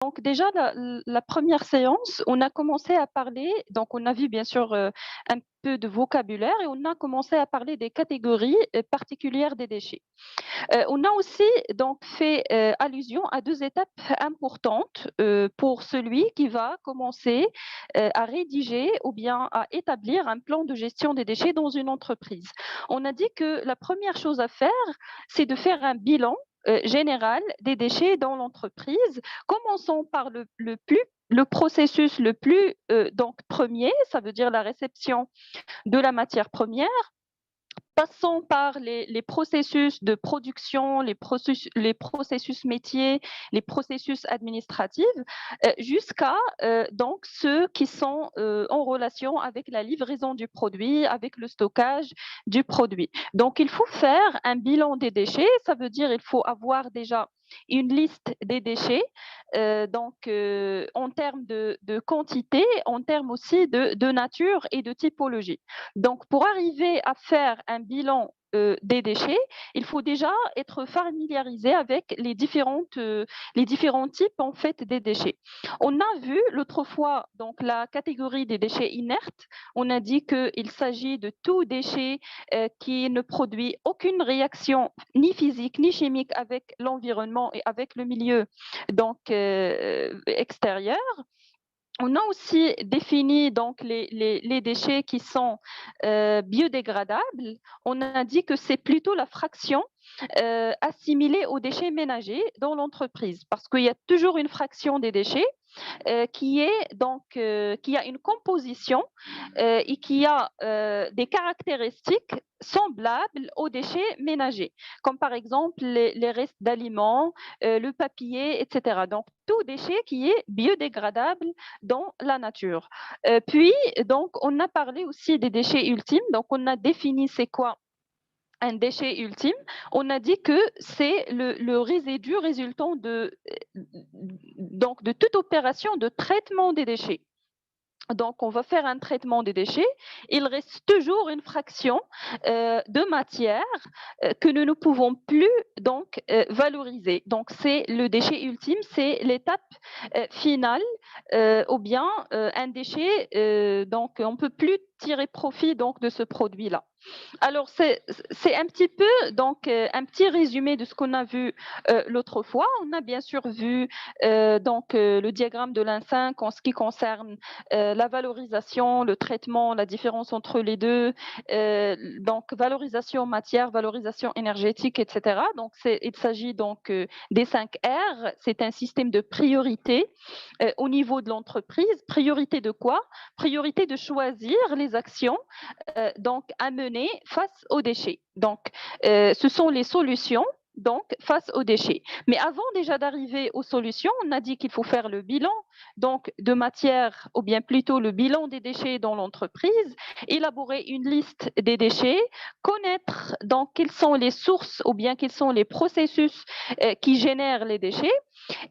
Donc déjà, la première séance, on a commencé à parler, donc on a vu bien sûr un peu de vocabulaire et on a commencé à parler des catégories particulières des déchets. On a aussi donc fait allusion à deux étapes importantes pour celui qui va commencer à rédiger ou bien à établir un plan de gestion des déchets dans une entreprise. On a dit que la première chose à faire, c'est de faire un bilan général des déchets dans l'entreprise. Commençons par le processus le plus donc premier, ça veut dire la réception de la matière première. Passons par les processus de production, les processus métiers, les processus administratifs, jusqu'à donc ceux qui sont en relation avec la livraison du produit, avec le stockage du produit. Donc, il faut faire un bilan des déchets. Ça veut dire il faut avoir déjà une liste des déchets, en termes de quantité, en termes aussi de nature et de typologie. Donc, pour arriver à faire un bilan des déchets, il faut déjà être familiarisé avec les différents types en fait des déchets. On a vu l'autre fois donc la catégorie des déchets inertes. On a dit qu'il s'agit de tout déchet qui ne produit aucune réaction ni physique ni chimique avec l'environnement et avec le milieu extérieur. On a aussi défini donc les déchets qui sont biodégradables. On a dit que c'est plutôt la fraction assimilée aux déchets ménagers dans l'entreprise, parce qu'il y a toujours une fraction des déchets qui a une composition et qui a des caractéristiques semblables aux déchets ménagers, comme par exemple les restes d'aliments, le papier, etc. Donc, tout déchet qui est biodégradable dans la nature. Puis, donc, on a parlé aussi des déchets ultimes. Donc, on a défini c'est quoi un déchet ultime. On a dit que c'est le résidu résultant de toute opération de traitement des déchets. Donc, on va faire un traitement des déchets. Il reste toujours une fraction de matière que nous ne pouvons plus valoriser. Donc, c'est le déchet ultime, c'est l'étape finale, ou bien un déchet. Donc, on ne peut plus tirer profit donc de ce produit-là. Alors, c'est un petit peu, un petit résumé de ce qu'on a vu l'autre fois. On a bien sûr vu le diagramme de l'In5 en ce qui concerne la valorisation, le traitement, la différence entre les deux, donc valorisation matière, valorisation énergétique, etc. Donc, il s'agit donc des 5 R. C'est un système de priorité au niveau de l'entreprise. Priorité de quoi? Priorité de choisir les actions à mener face aux déchets. Donc, ce sont les solutions face aux déchets. Mais avant déjà d'arriver aux solutions, on a dit qu'il faut faire le bilan de matière, ou bien plutôt le bilan des déchets dans l'entreprise, élaborer une liste des déchets, connaître donc quelles sont les sources ou bien quels sont les processus qui génèrent les déchets.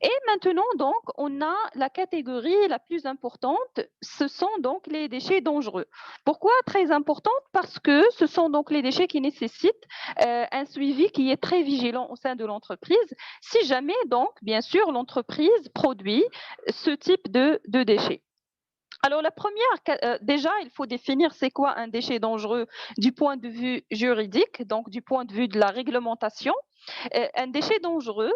Et maintenant, donc, on a la catégorie la plus importante, ce sont donc les déchets dangereux. Pourquoi très importante? Parce que ce sont donc les déchets qui nécessitent un suivi qui est très vigilant au sein de l'entreprise, si jamais donc, bien sûr, l'entreprise produit ce type de déchets. Alors la première, déjà, il faut définir c'est quoi un déchet dangereux du point de vue juridique, donc du point de vue de la réglementation. Un déchet dangereux,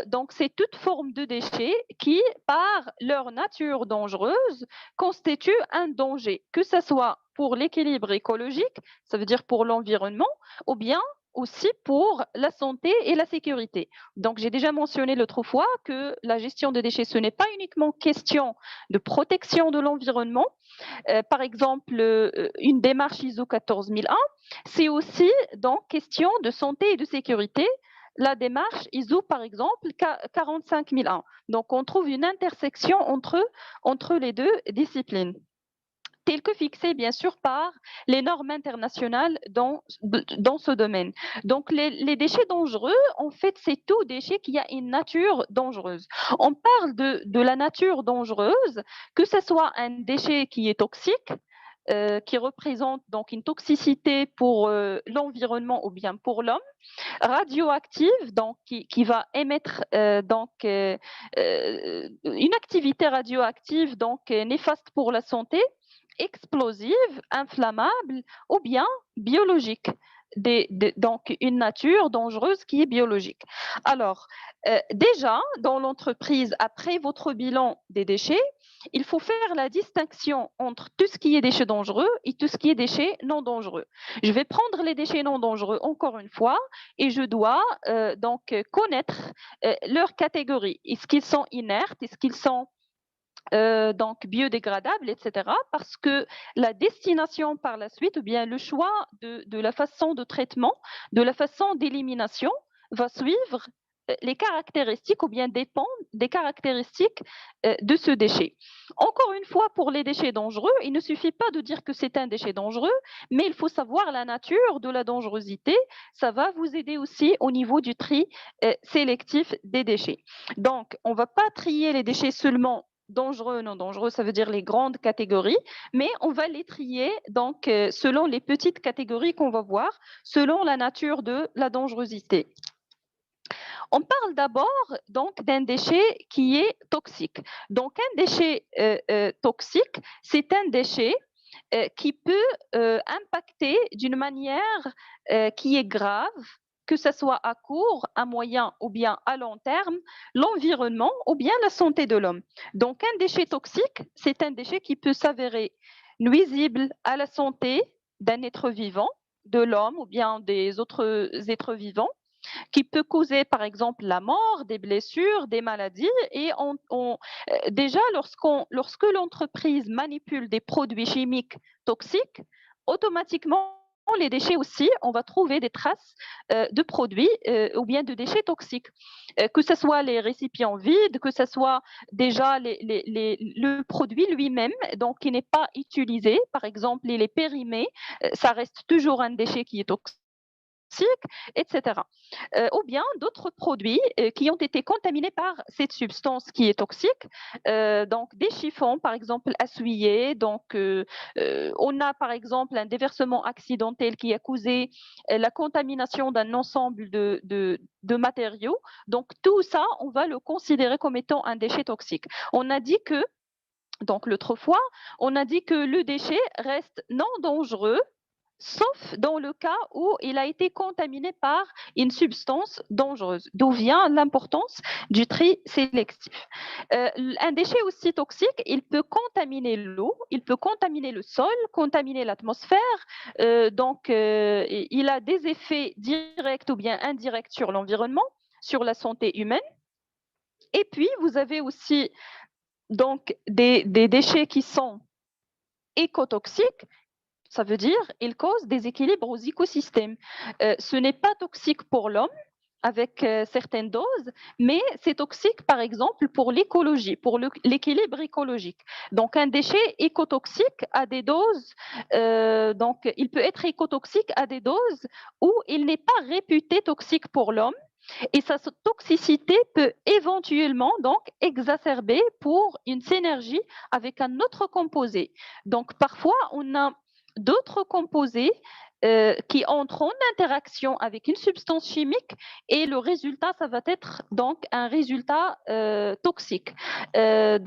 donc c'est toute forme de déchet qui, par leur nature dangereuse, constitue un danger, que ce soit pour l'équilibre écologique, ça veut dire pour l'environnement, ou bien aussi pour la santé et la sécurité. Donc, j'ai déjà mentionné l'autre fois que la gestion des déchets, ce n'est pas uniquement question de protection de l'environnement. Par exemple, une démarche ISO 14001, c'est aussi donc question de santé et de sécurité. La démarche ISO, par exemple, 45001. Donc, on trouve une intersection entre les deux disciplines, telles que fixées bien sûr par les normes internationales dans ce domaine. Donc les déchets dangereux, en fait, c'est tout déchet qui a une nature dangereuse. On parle de la nature dangereuse, que ce soit un déchet qui est toxique, qui représente donc une toxicité pour l'environnement ou bien pour l'homme, radioactive, donc qui va émettre une activité radioactive donc néfaste pour la santé, explosive, inflammable ou bien biologique. Donc une nature dangereuse qui est biologique. Alors, déjà, dans l'entreprise, après votre bilan des déchets, il faut faire la distinction entre tout ce qui est déchets dangereux et tout ce qui est déchets non dangereux. Je vais prendre les déchets non dangereux encore une fois et je dois donc connaître leur catégorie. Est-ce qu'ils sont inertes? Est-ce qu'ils sont donc biodégradables, etc. Parce que la destination par la suite, ou bien le choix de la façon de traitement, de la façon d'élimination, va suivre les caractéristiques ou bien dépend des caractéristiques de ce déchet. Encore une fois, pour les déchets dangereux, il ne suffit pas de dire que c'est un déchet dangereux, mais il faut savoir la nature de la dangerosité. Ça va vous aider aussi au niveau du tri sélectif des déchets. Donc, on ne va pas trier les déchets seulement dangereux, non dangereux, ça veut dire les grandes catégories, mais on va les trier donc selon les petites catégories qu'on va voir, selon la nature de la dangerosité. On parle d'abord donc d'un déchet qui est toxique. Donc un déchet toxique, c'est un déchet qui peut impacter d'une manière qui est grave, que ce soit à court, à moyen ou bien à long terme, l'environnement ou bien la santé de l'homme. Donc un déchet toxique, c'est un déchet qui peut s'avérer nuisible à la santé d'un être vivant, de l'homme ou bien des autres êtres vivants, qui peut causer par exemple la mort, des blessures, des maladies. Et déjà, lorsque l'entreprise manipule des produits chimiques toxiques, automatiquement, les déchets aussi, on va trouver des traces de produits ou bien de déchets toxiques. Que ce soit les récipients vides, que ce soit déjà le produit lui-même, donc qui n'est pas utilisé, par exemple, il est périmé, ça reste toujours un déchet qui est toxique, etc. Ou bien d'autres produits qui ont été contaminés par cette substance qui est toxique. Donc des chiffons, par exemple, essuyés. Donc on a par exemple un déversement accidentel qui a causé la contamination d'un ensemble de matériaux. Donc tout ça, on va le considérer comme étant un déchet toxique. On a dit que, donc l'autre fois, on a dit que le déchet reste non dangereux sauf dans le cas où il a été contaminé par une substance dangereuse, d'où vient l'importance du tri sélectif. Un déchet aussi toxique, il peut contaminer l'eau, il peut contaminer le sol, contaminer l'atmosphère, donc il a des effets directs ou bien indirects sur l'environnement, sur la santé humaine. Et puis, vous avez aussi donc des déchets qui sont écotoxiques. Ça veut dire qu'ils causent des équilibres aux écosystèmes. Ce n'est pas toxique pour l'homme avec certaines doses, mais c'est toxique, par exemple, pour l'écologie, pour l'équilibre écologique. Donc, un déchet écotoxique a des doses, donc il peut être écotoxique à des doses où il n'est pas réputé toxique pour l'homme. Et sa toxicité peut éventuellement donc exacerber pour une synergie avec un autre composé. Donc parfois, on a d'autres composés qui entrent en interaction avec une substance chimique et le résultat, ça va être donc un résultat toxique. Je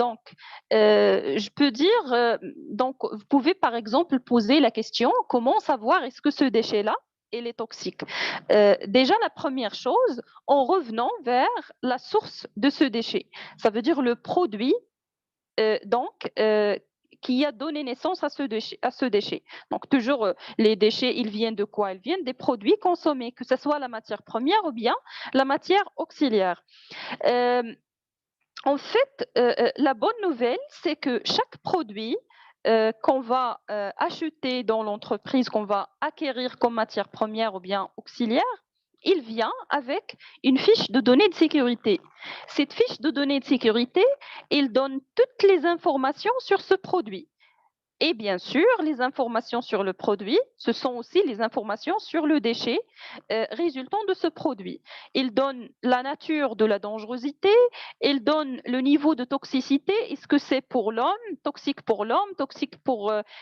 peux dire, donc vous pouvez par exemple poser la question, comment savoir est-ce que ce déchet-là, il est toxique? Déjà, la première chose, en revenant vers la source de ce déchet, ça veut dire le produit donc qui a donné naissance à ce déchet. Donc toujours, les déchets, ils viennent de quoi? Ils viennent des produits consommés, que ce soit la matière première ou bien la matière auxiliaire. En fait, la bonne nouvelle, c'est que chaque produit qu'on va acheter dans l'entreprise, qu'on va acquérir comme matière première ou bien auxiliaire, il vient avec une fiche de données de sécurité. Cette fiche de données de sécurité, il donne toutes les informations sur ce produit. Et bien sûr, les informations sur le produit, ce sont aussi les informations sur le déchet résultant de ce produit. Il donne la nature de la dangerosité, il donne le niveau de toxicité, est-ce que c'est pour l'homme, toxique pour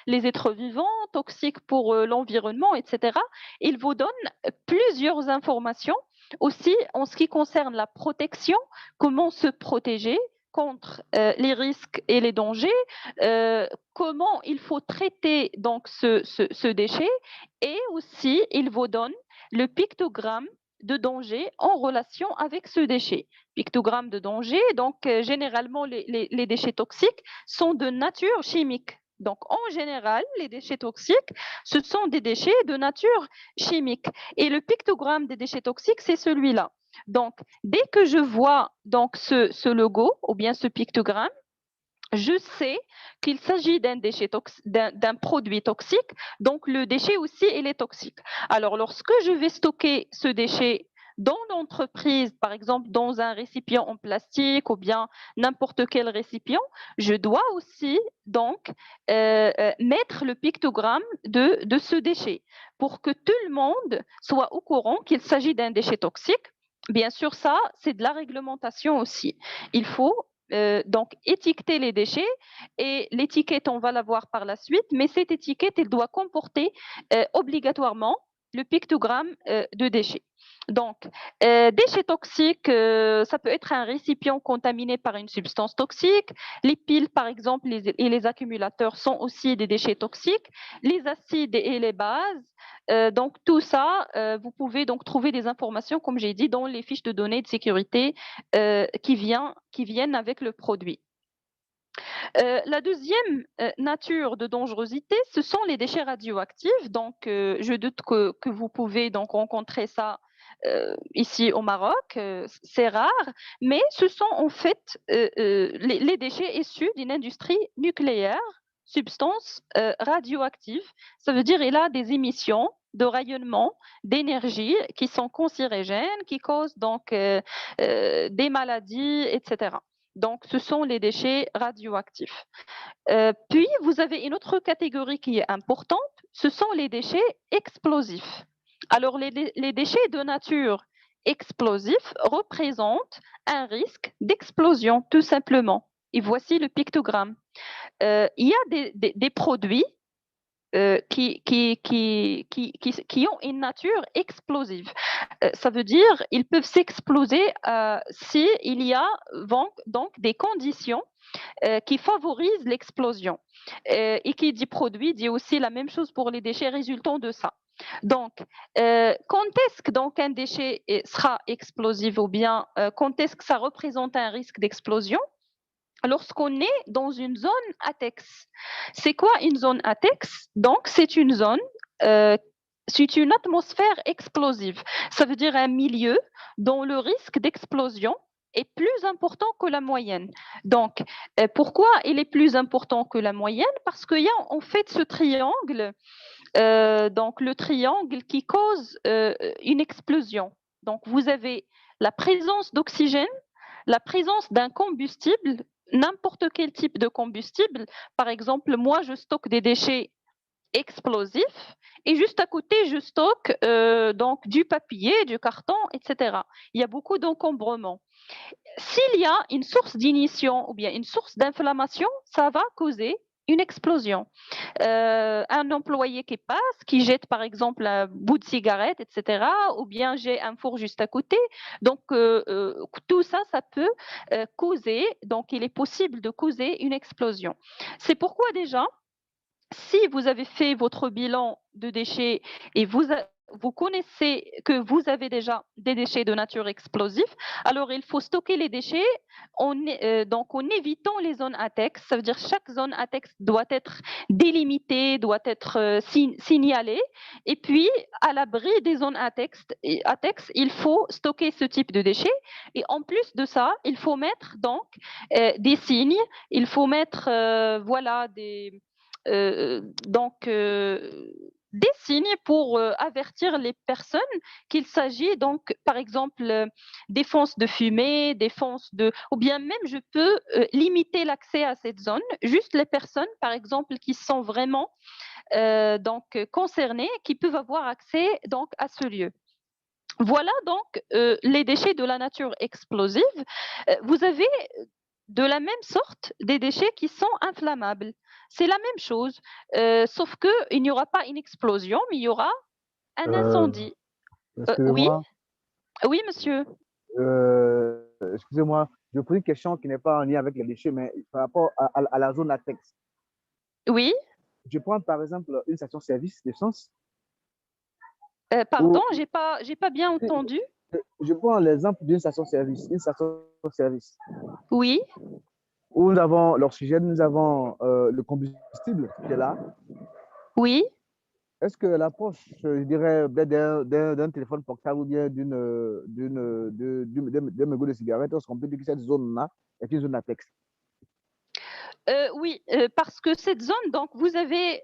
les êtres vivants, toxique pour l'environnement, etc. Il vous donne plusieurs informations aussi en ce qui concerne la protection, comment se protéger contre les risques et les dangers, comment il faut traiter donc ce déchet, et aussi il vous donne le pictogramme de danger en relation avec ce déchet. Pictogramme de danger, donc généralement les déchets toxiques sont de nature chimique. Donc en général, les déchets toxiques, ce sont des déchets de nature chimique. Et le pictogramme des déchets toxiques, c'est celui-là. Donc dès que je vois donc ce logo ou bien ce pictogramme, je sais qu'il s'agit d'un produit toxique, donc le déchet aussi, il est toxique. Alors, lorsque je vais stocker ce déchet dans l'entreprise, par exemple dans un récipient en plastique ou bien n'importe quel récipient, je dois aussi donc mettre le pictogramme de ce déchet pour que tout le monde soit au courant qu'il s'agit d'un déchet toxique. Bien sûr, ça, c'est de la réglementation aussi. Il faut donc étiqueter les déchets, et l'étiquette, on va la voir par la suite, mais cette étiquette, elle doit comporter obligatoirement le pictogramme de déchets. Donc, déchets toxiques, ça peut être un récipient contaminé par une substance toxique. Les piles, par exemple, et les accumulateurs sont aussi des déchets toxiques. Les acides et les bases. Donc, tout ça, vous pouvez donc trouver des informations, comme j'ai dit, dans les fiches de données de sécurité qui viennent avec le produit. La deuxième nature de dangerosité, ce sont les déchets radioactifs. Donc, je doute que vous pouvez donc rencontrer ça ici au Maroc. C'est rare, mais ce sont en fait les déchets issus d'une industrie nucléaire, substances radioactives. Ça veut dire qu'il a des émissions de rayonnement, d'énergie qui sont cancérigènes, qui causent donc des maladies, etc. Donc, ce sont les déchets radioactifs. Puis, vous avez une autre catégorie qui est importante, ce sont les déchets explosifs. Alors, les déchets de nature explosive représentent un risque d'explosion, tout simplement. Et voici le pictogramme. Il y a des produits qui ont une nature explosive. Ça veut dire qu'ils peuvent s'exploser s'il y a donc des conditions qui favorisent l'explosion. Et qui dit produit dit aussi la même chose pour les déchets résultant de ça. Donc, quand est-ce que donc un déchet sera explosif, ou bien quand est-ce que ça représente un risque d'explosion? Lorsqu'on est dans une zone ATEX. C'est quoi une zone ATEX? Donc, c'est une zone, c'est une atmosphère explosive. Ça veut dire un milieu dont le risque d'explosion est plus important que la moyenne. Donc, pourquoi il est plus important que la moyenne? Parce qu'il y a en fait ce triangle, donc le triangle qui cause une explosion. Donc, vous avez la présence d'oxygène, la présence d'un combustible, n'importe quel type de combustible. Par exemple, moi, je stocke des déchets explosifs et juste à côté, je stocke donc du papier, du carton, etc. Il y a beaucoup d'encombrement. S'il y a une source d'ignition ou bien une source d'inflammation, ça va causer une explosion. Un employé qui passe, qui jette par exemple un bout de cigarette, etc., ou bien j'ai un four juste à côté. Donc, tout ça, ça peut causer, donc il est possible de causer une explosion. C'est pourquoi déjà, si vous avez fait votre bilan de déchets et vous connaissez que vous avez déjà des déchets de nature explosive, alors il faut stocker les déchets donc en évitant les zones ATEX. Ça veut dire que chaque zone ATEX doit être délimitée, doit être signalée. Et puis, à l'abri des zones ATEX, il faut stocker ce type de déchets. Et en plus de ça, il faut mettre donc des signes, il faut mettre voilà, donc des signes pour avertir les personnes qu'il s'agit donc, par exemple, des fonces de fumée, des fonces de... Ou bien même, je peux limiter l'accès à cette zone. Juste les personnes, par exemple, qui sont vraiment concernées, qui peuvent avoir accès donc à ce lieu. Voilà donc les déchets de la nature explosive. Vous avez de la même sorte des déchets qui sont inflammables. C'est la même chose, sauf qu'il n'y aura pas une explosion, mais il y aura un Euh, incendie. Oui, excusez-moi, oui, monsieur. excusez-moi, je pose une question qui n'est pas en lien avec les déchets, mais par rapport à la zone latex. Oui, Je prends par exemple une station-service d'essence pardon, où j'ai pas bien entendu. je prends l'exemple d'une station-service, une station-service Oui, où nous avons l'oxygène, nous avons le combustible qui est là. oui. Est-ce que l'approche, je dirais, d'un téléphone portable ou bien d'un mégot de cigarette, est-ce qu'on peut dire que cette zone-là est une zone latex? Oui, parce que cette zone, donc, vous avez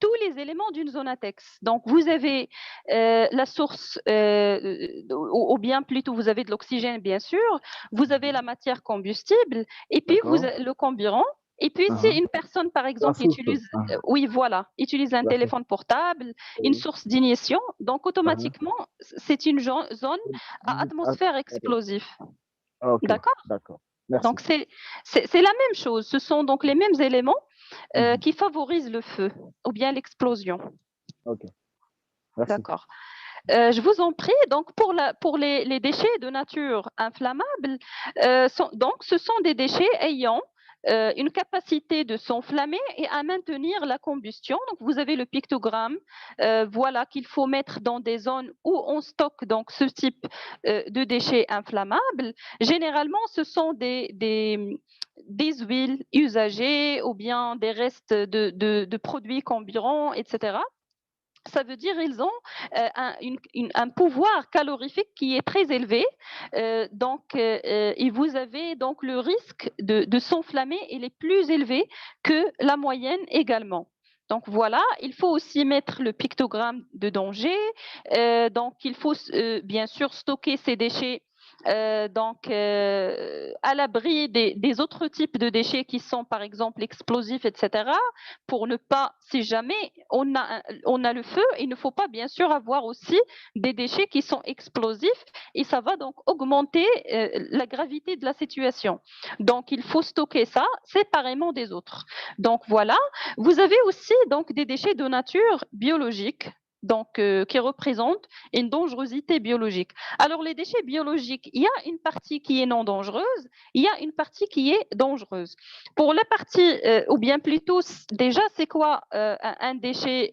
tous les éléments d'une zone ATEX. Donc, vous avez la source, ou bien plutôt, vous avez de l'oxygène, bien sûr, vous avez la matière combustible, et puis D'accord. le carburant. Et puis, si Uh-huh. une personne, par La exemple, source. utilise, oui, voilà, utilise un La source. téléphone portable, une Oui. source d'ignition, donc Uh-huh. automatiquement, c'est une zone à Ah, atmosphère ok. explosive. Ah, ok. D'accord? D'accord. Merci. Donc, c'est la même chose. Ce sont donc les mêmes éléments Mhm. qui favorisent le feu ou bien l'explosion. Ok. Merci. D'accord. Je vous en prie. Donc, pour les déchets de nature inflammable, donc, ce sont des déchets ayant une capacité de s'enflammer et à maintenir la combustion. Donc, vous avez le pictogramme, voilà qu'il faut mettre dans des zones où on stocke donc ce type de déchets inflammables. Généralement, ce sont des huiles usagées ou bien des restes de produits carburants, etc. Ça veut dire qu'ils ont un pouvoir calorifique qui est très élevé. Et vous avez donc le risque de s'enflammer, il est plus élevé que la moyenne également. Donc voilà, il faut aussi mettre le pictogramme de danger. Donc il faut bien sûr stocker ces déchets à l'abri des autres types de déchets qui sont par exemple explosifs, etc. Pour ne pas, si jamais on a le feu, il ne faut pas bien sûr avoir aussi des déchets qui sont explosifs et ça va donc augmenter la gravité de la situation. Donc il faut stocker ça séparément des autres. Donc voilà, vous avez aussi donc des déchets de nature biologique donc qui représentent une dangerosité biologique. Alors les déchets biologiques, il y a une partie qui est non dangereuse, il y a une partie qui est dangereuse. Pour la partie, ou bien plutôt, déjà, c'est quoi un déchet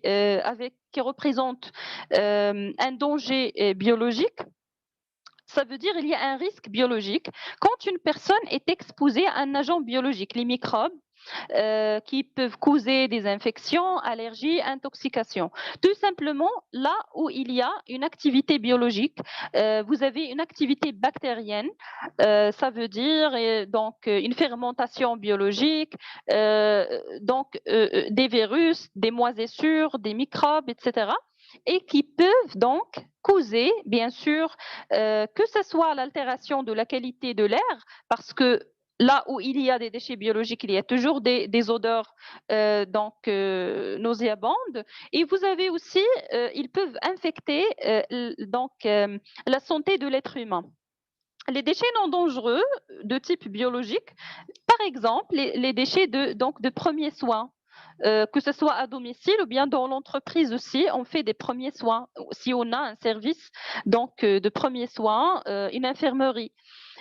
qui représente un danger biologique? Ça veut dire qu'il y a un risque biologique quand une personne est exposée à un agent biologique, les microbes, qui peuvent causer des infections, allergies, intoxications. Tout simplement, là où il y a une activité biologique, vous avez une activité bactérienne, ça veut dire une fermentation biologique, des virus, des moisissures, des microbes, etc. Et qui peuvent donc causer, bien sûr, que ce soit l'altération de la qualité de l'air, parce que là où il y a des déchets biologiques, il y a toujours des odeurs nauséabondes. Et vous avez aussi, ils peuvent infecter la santé de l'être humain. Les déchets non dangereux de type biologique, par exemple, les déchets de premiers soins, que ce soit à domicile ou bien dans l'entreprise aussi, on fait des premiers soins. Si on a un service de premiers soins, une infirmerie,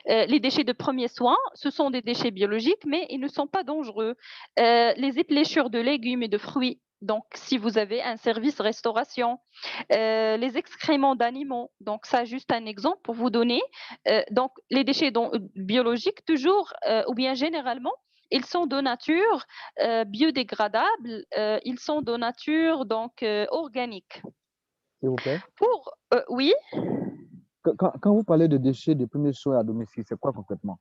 les déchets de premiers soins, ce sont des déchets biologiques, mais ils ne sont pas dangereux. Les épléchures de légumes et de fruits, donc si vous avez un service restauration, les excréments d'animaux, donc ça juste un exemple pour vous donner. Donc les déchets biologiques, toujours ou bien généralement, ils sont de nature biodégradables, ils sont de nature organique. S'il vous plaît. Oui, Quand vous parlez de déchets de premiers soins à domicile, c'est quoi concrètement?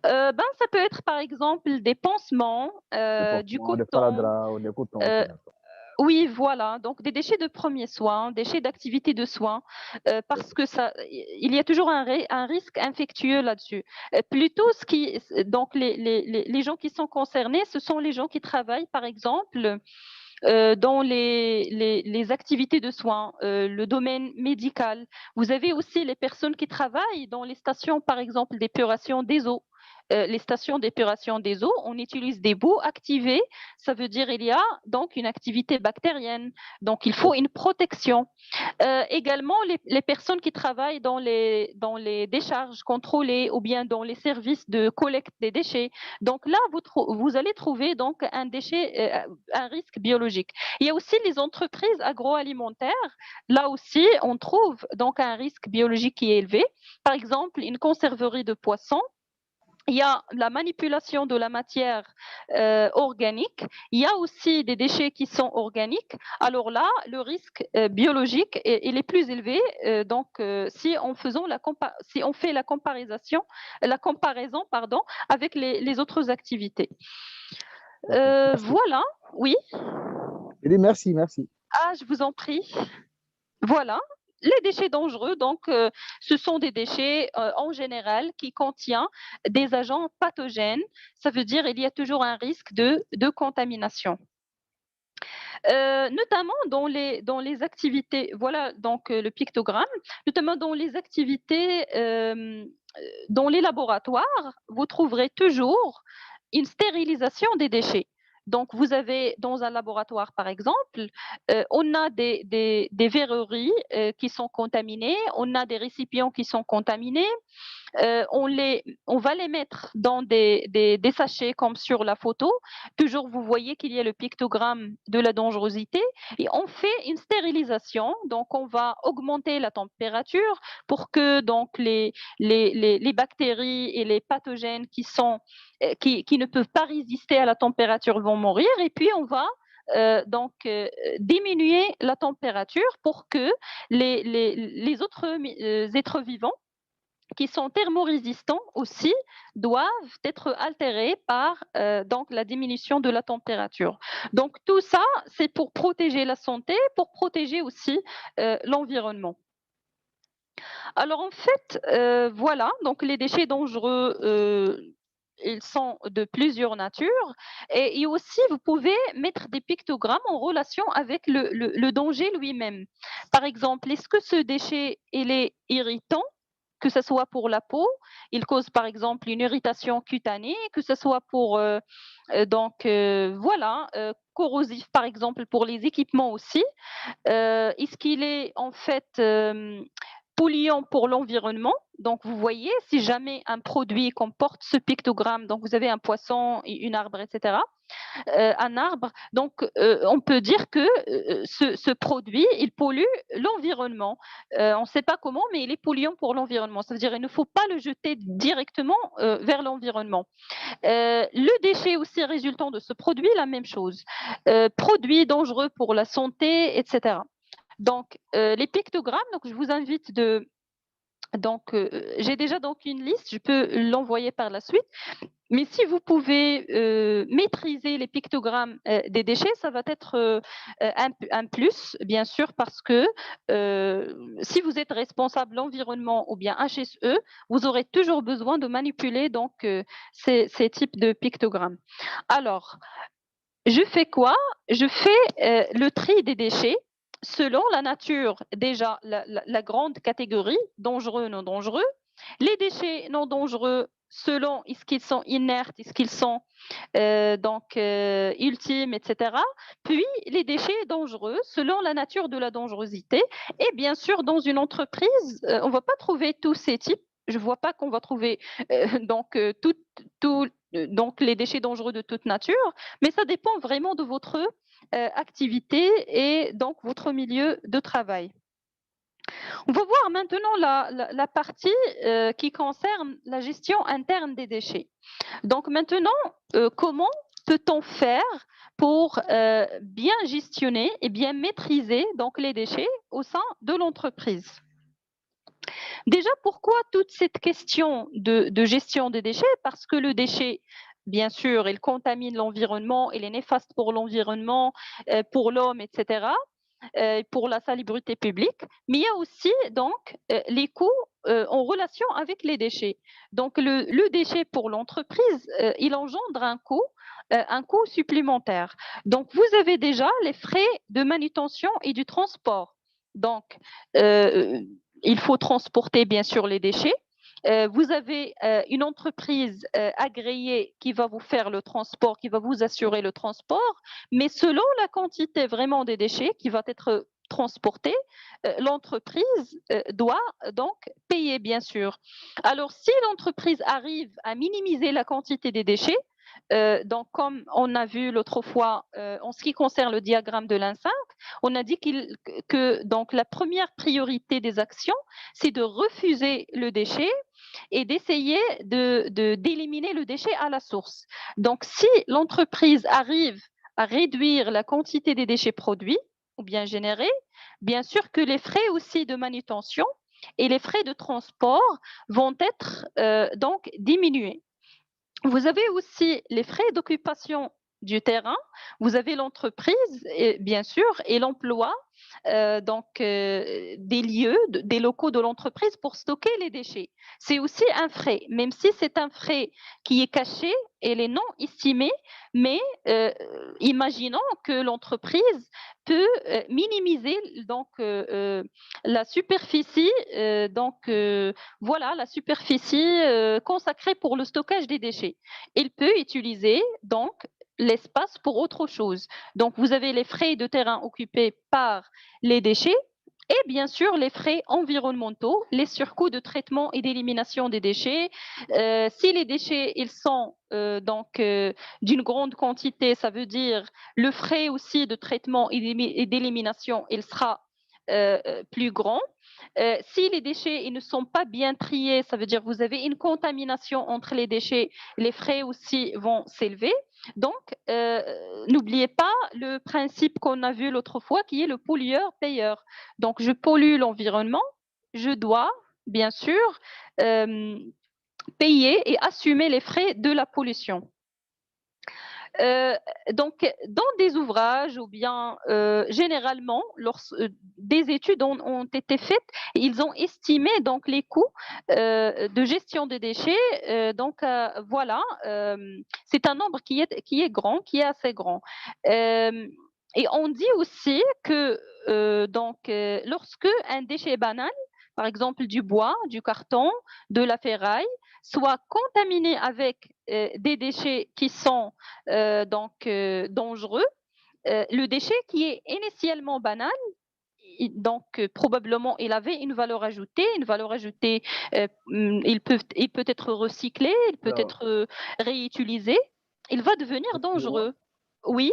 ça peut être par exemple des pansements, Des du pansements, des coton, sparadraps ou des cotons. Ok, euh, d'accord. Oui, voilà. Donc, des déchets de premiers soins, déchets d'activité de soins, parce que il y a toujours un risque infectieux là-dessus. Plutôt, donc les gens qui sont concernés, ce sont les gens qui travaillent, par exemple, dans les activités de soins, le domaine médical. Vous avez aussi les personnes qui travaillent dans les stations, par exemple, d'épuration des eaux. Les stations d'épuration des eaux, on utilise des boues activées, ça veut dire il y a donc une activité bactérienne, donc il faut une protection. Également, les personnes qui travaillent dans les décharges contrôlées ou bien dans les services de collecte des déchets. Donc là, vous allez trouver donc un risque biologique. Il y a aussi les entreprises agroalimentaires. Là aussi, on trouve donc un risque biologique qui est élevé. Par exemple, une conserverie de poissons. Il y a la manipulation de la matière organique. Il y a aussi des déchets qui sont organiques. Alors là, le risque biologique il est plus élevé. Si si on fait la comparaison pardon, avec les autres activités. D'accord. Merci. Voilà, oui. Merci, merci. Ah, je vous en prie. Voilà. Les déchets dangereux, donc, ce sont des déchets en général qui contiennent des agents pathogènes. Ça veut dire qu'il y a toujours un risque de contamination. Notamment dans les activités, voilà donc le pictogramme, notamment dans les activités, dans les laboratoires, vous trouverez toujours une stérilisation des déchets. Donc, vous avez dans un laboratoire, par exemple, on a des verreries qui sont contaminées, on a des récipients qui sont contaminés, on va les mettre dans des sachets comme sur la photo. Toujours, vous voyez qu'il y a le pictogramme de la dangerosité et on fait une stérilisation. Donc, on va augmenter la température pour que donc les bactéries et les pathogènes qui ne peuvent pas résister à la température vont mourir. Et puis, on va diminuer la température pour que les autres êtres vivants qui sont thermorésistants aussi doivent être altérés par donc la diminution de la température. Donc tout ça, c'est pour protéger la santé, pour protéger aussi l'environnement. Alors en fait, voilà, donc les déchets dangereux, ils sont de plusieurs natures. Et aussi, vous pouvez mettre des pictogrammes en relation avec le danger lui-même. Par exemple, est-ce que ce déchet, il est irritant, que ce soit pour la peau, il cause par exemple une irritation cutanée, que ce soit pour voilà, corrosif par exemple pour les équipements aussi. Est-ce qu'il est en fait polluant pour l'environnement? Donc vous voyez, si jamais un produit comporte ce pictogramme, donc vous avez un poisson, une arbre, etc., un arbre. Donc, on peut dire que ce produit, il pollue l'environnement. On ne sait pas comment, mais il est polluant pour l'environnement. Ça veut dire qu'il ne faut pas le jeter directement vers l'environnement. Le déchet aussi résultant de ce produit, la même chose. Produit dangereux pour la santé, etc. Donc, les pictogrammes, donc je vous invite donc, j'ai déjà donc une liste, je peux l'envoyer par la suite. Mais si vous pouvez maîtriser les pictogrammes des déchets, ça va être un plus, bien sûr, parce que si vous êtes responsable de l'environnement ou bien HSE, vous aurez toujours besoin de manipuler donc ces types de pictogrammes. Alors, je fais quoi? Je fais le tri des déchets selon la nature, déjà la grande catégorie, dangereux, non dangereux. Les déchets non dangereux, selon est-ce qu'ils sont inertes, est-ce qu'ils sont ultimes, etc. Puis les déchets dangereux, selon la nature de la dangerosité. Et bien sûr, dans une entreprise, on ne va pas trouver tous ces types. Je ne vois pas qu'on va trouver donc les déchets dangereux de toute nature, mais ça dépend vraiment de votre activité et donc votre milieu de travail. On va voir maintenant la partie qui concerne la gestion interne des déchets. Donc maintenant, comment peut-on faire pour bien gestionner et bien maîtriser donc les déchets au sein de l'entreprise? Déjà, pourquoi toute cette question de gestion des déchets? Parce que le déchet, bien sûr, il contamine l'environnement, il est néfaste pour l'environnement, pour l'homme, etc., pour la salubrité publique. Mais il y a aussi donc les coûts en relation avec les déchets. Donc le déchet pour l'entreprise, il engendre un coût supplémentaire. Donc vous avez déjà les frais de manutention et du transport. Donc, euh, il faut transporter bien sûr les déchets. Vous avez une entreprise agréée qui va vous faire le transport, qui va vous assurer le transport, mais selon la quantité vraiment des déchets qui va être transportés, l'entreprise doit donc payer bien sûr. Alors si l'entreprise arrive à minimiser la quantité des déchets, donc comme on a vu l'autre fois en ce qui concerne le diagramme de l'INSA, on a dit que donc la première priorité des actions, c'est de refuser le déchet et d'essayer d'éliminer le déchet à la source. Donc, si l'entreprise arrive à réduire la quantité des déchets produits ou bien générés, bien sûr que les frais aussi de manutention et les frais de transport vont être donc diminués. Vous avez aussi les frais d'occupation du terrain, vous avez l'entreprise, bien sûr, et l'emploi des lieux, des locaux de l'entreprise pour stocker les déchets. C'est aussi un frais, même si c'est un frais qui est caché et les non estimé, mais imaginons que l'entreprise peut minimiser donc la superficie voilà la superficie consacrée pour le stockage des déchets. Il peut utiliser donc l'espace pour autre chose. Donc, vous avez les frais de terrain occupés par les déchets et bien sûr les frais environnementaux, les surcoûts de traitement et d'élimination des déchets. Si les déchets ils sont d'une grande quantité, ça veut dire le frais aussi de traitement et d'élimination, il sera plus grand. Si les déchets ils ne sont pas bien triés, ça veut dire que vous avez une contamination entre les déchets, les frais aussi vont s'élever. Donc, n'oubliez pas le principe qu'on a vu l'autre fois qui est le pollueur-payeur. Donc, je pollue l'environnement, je dois, bien sûr, euh, payer et assumer les frais de la pollution. Euh, donc, dans des ouvrages ou bien généralement, des études ont été faites, ils ont estimé donc les coûts de gestion des déchets. Voilà, c'est un nombre qui est grand, qui est assez grand. Euh, et on dit aussi que lorsque un déchet banal, par exemple du bois, du carton, de la ferraille, soit contaminé avec des déchets qui sont dangereux. Le déchet qui est initialement banal, probablement il avait une valeur ajoutée, il peut être recyclé, il peut Alors, être réutilisé, il va devenir excusez-moi, dangereux. Oui,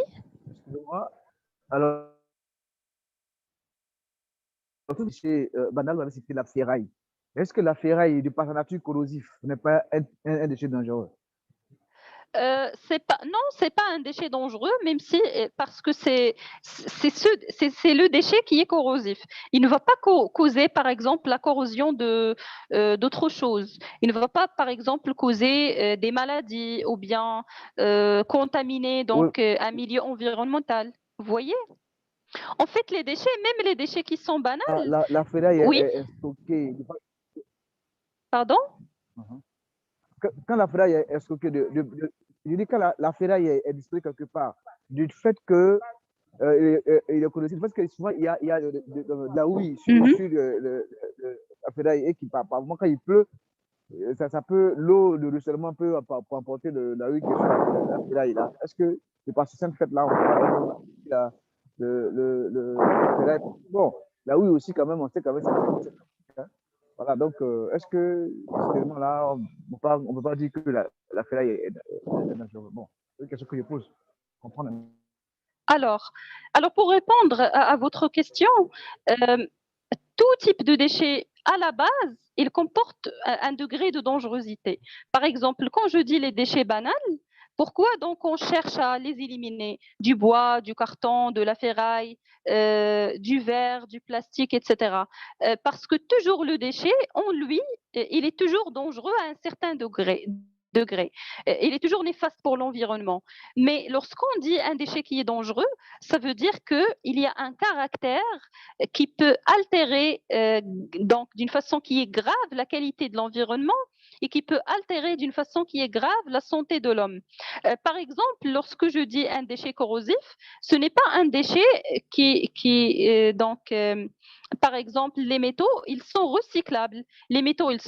excusez-moi. Alors, tout déchet banal, vous avez cité la ferraille. Est-ce que la ferraille, de par sa nature corrosif, n'est pas un déchet dangereux? c'est pas, non, c'est pas un déchet dangereux, même si parce que c'est le déchet qui est corrosif. Il ne va pas causer, par exemple, la corrosion d'autres choses. Il ne va pas, par exemple, causer des maladies ou bien contaminer Oui, un milieu environnemental. Vous voyez? En fait, les déchets, même les déchets qui sont banals, la ferraille oui, est stockée. pardon? Mhm. Quand la ferraille est stockée, je dis quand la ferraille est disposée quelque part, du fait que il est corrosif, parce que souvent il y a de la houille Mhm. sur la ferraille et qui, par moment, quand il pleut, ça peut, l'eau de ruissellement peut emporter la houille qui est sur la ferraille là. Est-ce que, de par ce simple fait-là, on peut pas vraiment la, la ferraille? Bon, la houille aussi, quand même, on sait quand même, c'est hein. Voilà, donc, est-ce que, à cet élément-là, on peut pas dire que la ferraille est dangereuse? Bon, c'est une question que je pose. Comprendre. Alors, alors, pour répondre à votre question, euh, tout type de déchet, à la base, il comporte un degré de dangerosité. Par exemple, quand je dis les déchets banals, Pourquoi donc on cherche à les éliminer? Du bois, du carton, de la ferraille, du verre, du plastique, etc. Parce que toujours le déchet, en lui, il est toujours dangereux à un certain degré. Il est toujours néfaste pour l'environnement. Mais lorsqu'on dit un déchet qui est dangereux, ça veut dire qu'il y a un caractère qui peut altérer, donc d'une façon qui est grave, la qualité de l'environnement et qui peut altérer d'une façon qui est grave la santé de l'homme. Par exemple, lorsque je dis un déchet corrosif, ce n'est pas un déchet par exemple, les métaux, ils sont recyclables. Les métaux, ils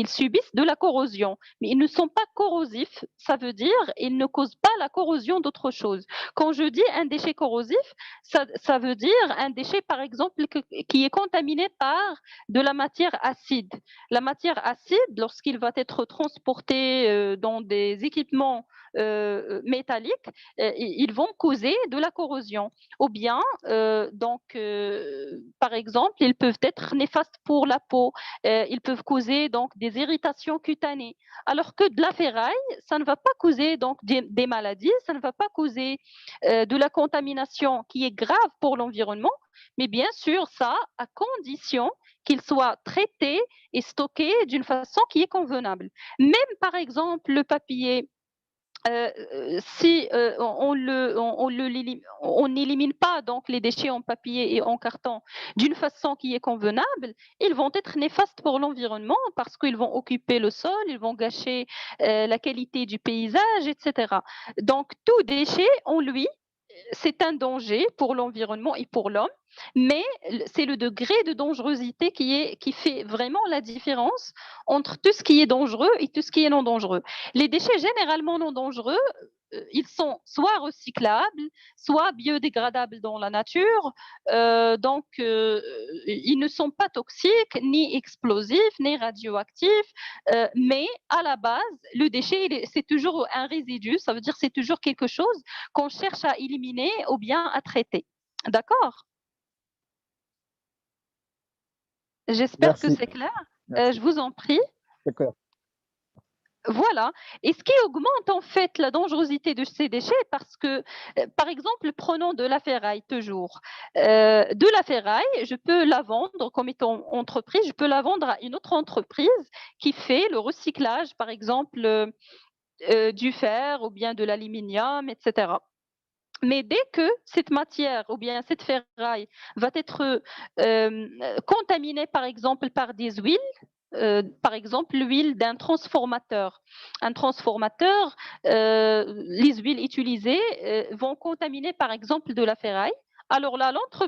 subissent de la corrosion, mais ils ne sont pas corrosifs. Ça veut dire ils ne causent pas la corrosion d'autre chose. Quand je dis un déchet corrosif, ça veut dire un déchet, par exemple, qui est contaminé par de la matière acide. La matière acide, lorsqu'il va être transporté dans des équipements métalliques, ils vont causer de la corrosion. Ou bien, par exemple, ils peuvent être néfastes pour la peau. Ils peuvent causer donc des irritations cutanées. Alors que de la ferraille, ça ne va pas causer donc des maladies, ça ne va pas causer de la contamination qui est grave pour l'environnement, mais bien sûr, ça à condition qu'il soit traité et stocké d'une façon qui est convenable. Même par exemple le papier, si on n'élimine pas donc les déchets en papier et en carton d'une façon qui est convenable, ils vont être néfastes pour l'environnement parce qu'ils vont occuper le sol, ils vont gâcher la qualité du paysage, etc. Donc tout déchet en lui, c'est un danger pour l'environnement et pour l'homme, mais c'est le degré de dangerosité qui fait vraiment la différence entre tout ce qui est dangereux et tout ce qui est non dangereux. Les déchets généralement non dangereux, ils sont soit recyclables, soit biodégradables dans la nature. Ils ne sont pas toxiques, ni explosifs, ni radioactifs. Mais à la base, le déchet, c'est toujours un résidu. Ça veut dire que c'est toujours quelque chose qu'on cherche à éliminer ou bien à traiter. D'accord? J'espère que Merci, c'est clair. Je merci. vous en prie. C'est clair. Voilà. Et ce qui augmente en fait la dangerosité de ces déchets, parce que, par exemple, prenons de la ferraille toujours. De la ferraille, je peux la vendre comme étant entreprise, je peux la vendre à une autre entreprise qui fait le recyclage, par exemple, du fer ou bien de l'aluminium, etc. Mais dès que cette matière ou bien cette ferraille va être contaminée, par exemple, par des huiles, par exemple l'huile d'un transformateur. Un transformateur, les huiles utilisées vont contaminer, par exemple, de la ferraille. Alors là, l'autre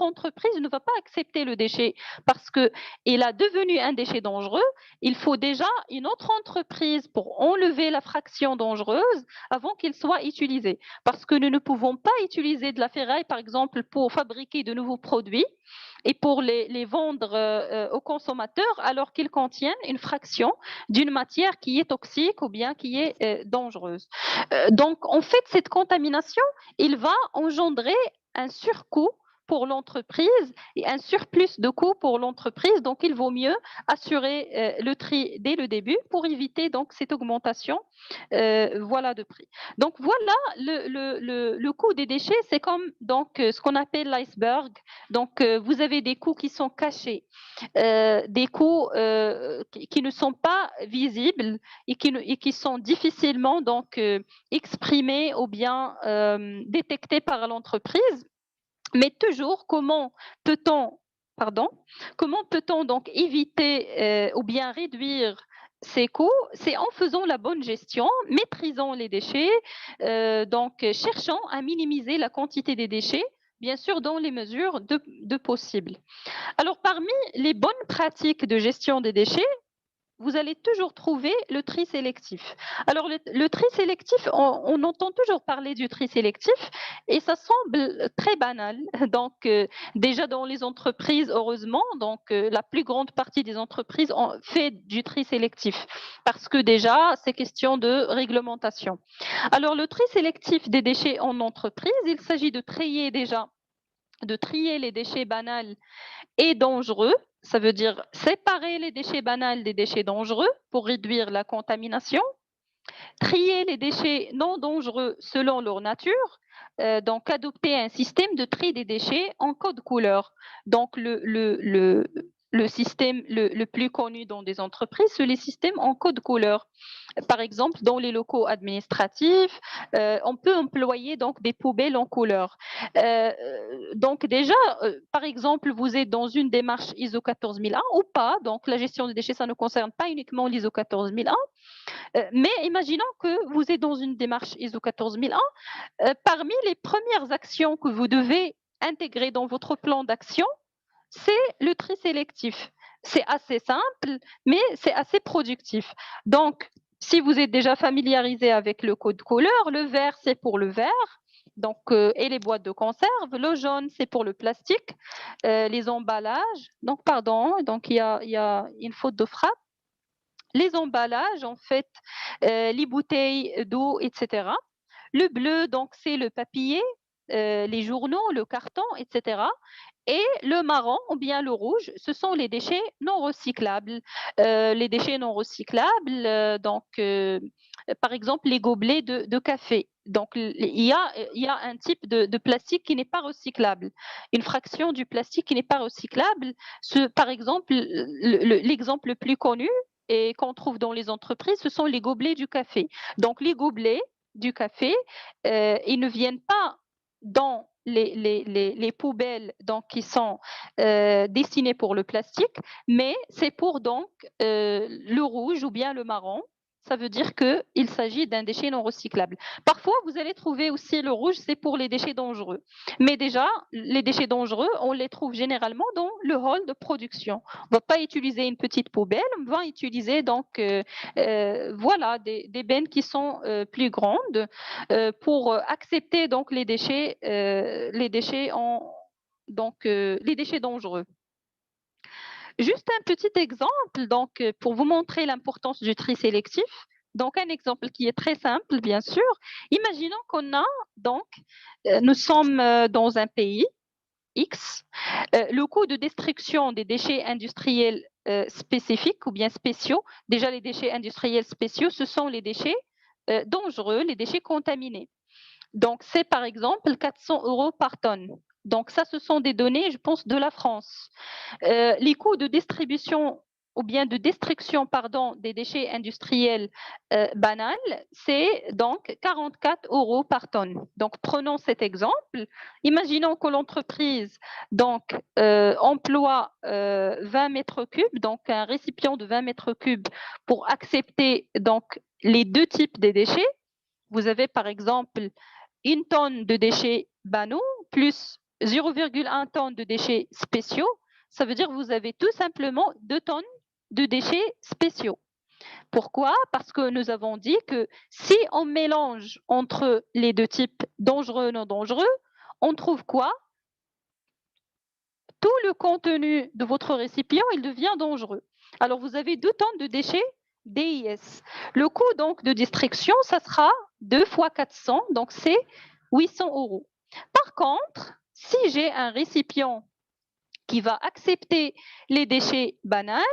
entreprise ne va pas accepter le déchet parce qu'il a devenu un déchet dangereux. Il faut déjà une autre entreprise pour enlever la fraction dangereuse avant qu'il soit utilisé. Parce que nous ne pouvons pas utiliser de la ferraille, par exemple, pour fabriquer de nouveaux produits et pour les vendre aux consommateurs alors qu'ils contiennent une fraction d'une matière qui est toxique ou bien qui est dangereuse. Donc, en fait, cette contamination, il va engendrer un surcoût pour l'entreprise et un surplus de coûts pour l'entreprise. Donc, il vaut mieux assurer le tri dès le début pour éviter donc cette augmentation voilà, de prix. Donc, voilà, le coût des déchets, c'est comme donc, ce qu'on appelle l'iceberg. Donc, vous avez des coûts qui sont cachés, des coûts qui ne sont pas visibles et qui sont difficilement donc, exprimés ou bien détectés par l'entreprise. Mais toujours, pardon, comment peut-on donc éviter ou bien réduire ces coûts? C'est en faisant la bonne gestion, maîtrisant les déchets, donc cherchant à minimiser la quantité des déchets, bien sûr dans les mesures de possible. Alors parmi les bonnes pratiques de gestion des déchets, vous allez toujours trouver le tri sélectif. Alors, le tri sélectif, on entend toujours parler du tri sélectif et ça semble très banal. Donc, déjà dans les entreprises, heureusement, donc la plus grande partie des entreprises ont fait du tri sélectif parce que déjà, c'est question de réglementation. Alors, le tri sélectif des déchets en entreprise, il s'agit de trier les déchets banals et dangereux ça veut dire séparer les déchets banals des déchets dangereux pour réduire la contamination, trier les déchets non dangereux selon leur nature, donc adopter un système de tri des déchets en code couleur. Donc le système le plus connu dans des entreprises, c'est les systèmes en code couleur. Par exemple, dans les locaux administratifs, on peut employer donc des poubelles en couleur. Euh, donc déjà, par exemple, vous êtes dans une démarche ISO 14001 ou pas, donc la gestion des déchets, ça ne concerne pas uniquement l'ISO 14001, mais imaginons que vous êtes dans une démarche ISO 14001. Parmi les premières actions que vous devez intégrer dans votre plan d'action, c'est le tri sélectif. C'est assez simple, mais c'est assez productif. Donc, si vous êtes déjà familiarisé avec le code couleur, le vert, c'est pour le vert. Donc, et les boîtes de conserve, le jaune, c'est pour le plastique, les emballages. Donc, pardon, donc il y a une faute de frappe. Les emballages, en fait, les bouteilles d'eau, etc. Le bleu, donc, c'est le papier, les journaux, le carton, etc. Et le marron ou bien le rouge, ce sont les déchets non recyclables. Les déchets non recyclables, par exemple, les gobelets de café. Donc, il y a un type de plastique qui n'est pas recyclable, une fraction du plastique qui n'est pas recyclable. Par exemple, l'exemple le plus connu et qu'on trouve dans les entreprises, ce sont les gobelets du café. Donc, les gobelets du café, ils ne viennent pas dans les poubelles donc, qui sont destinées pour le plastique, mais c'est pour donc le rouge ou bien le marron. Ça veut dire qu'il s'agit d'un déchet non recyclable. Parfois, vous allez trouver aussi le rouge, c'est pour les déchets dangereux. Mais déjà, les déchets dangereux, on les trouve généralement dans le hall de production. On ne va pas utiliser une petite poubelle, on va utiliser donc voilà, des bennes qui sont plus grandes pour accepter donc les déchets les déchets dangereux. Juste un petit exemple donc pour vous montrer l'importance du tri sélectif. Donc un exemple qui est très simple bien sûr. Imaginons qu'on a donc nous sommes dans un pays X. Le coût de destruction des déchets industriels spécifiques ou bien spéciaux, déjà les déchets industriels spéciaux, ce sont les déchets dangereux, les déchets contaminés. Donc, c'est par exemple 400 euros par tonne. Donc, ça, ce sont des données, je pense, de la France. Les coûts de distribution ou bien de destruction pardon, des déchets industriels banals, c'est donc 44 euros par tonne. Donc, prenons cet exemple. Imaginons que l'entreprise donc, emploie 20 mètres cubes, donc un récipient de 20 mètres cubes pour accepter donc, les deux types de déchets. Vous avez par exemple une tonne de déchets banaux plus 0,1 tonne de déchets spéciaux. Ça veut dire que vous avez tout simplement 2 tonnes de déchets spéciaux. Pourquoi? Parce que nous avons dit que si on mélange entre les deux types dangereux et non dangereux, on trouve quoi? Tout le contenu de votre récipient, il devient dangereux. Alors, vous avez 2 tonnes de déchets DIS. Le coût donc de destruction, ça sera 2 fois 400, donc c'est 800 euros. Par contre, si j'ai un récipient qui va accepter les déchets banals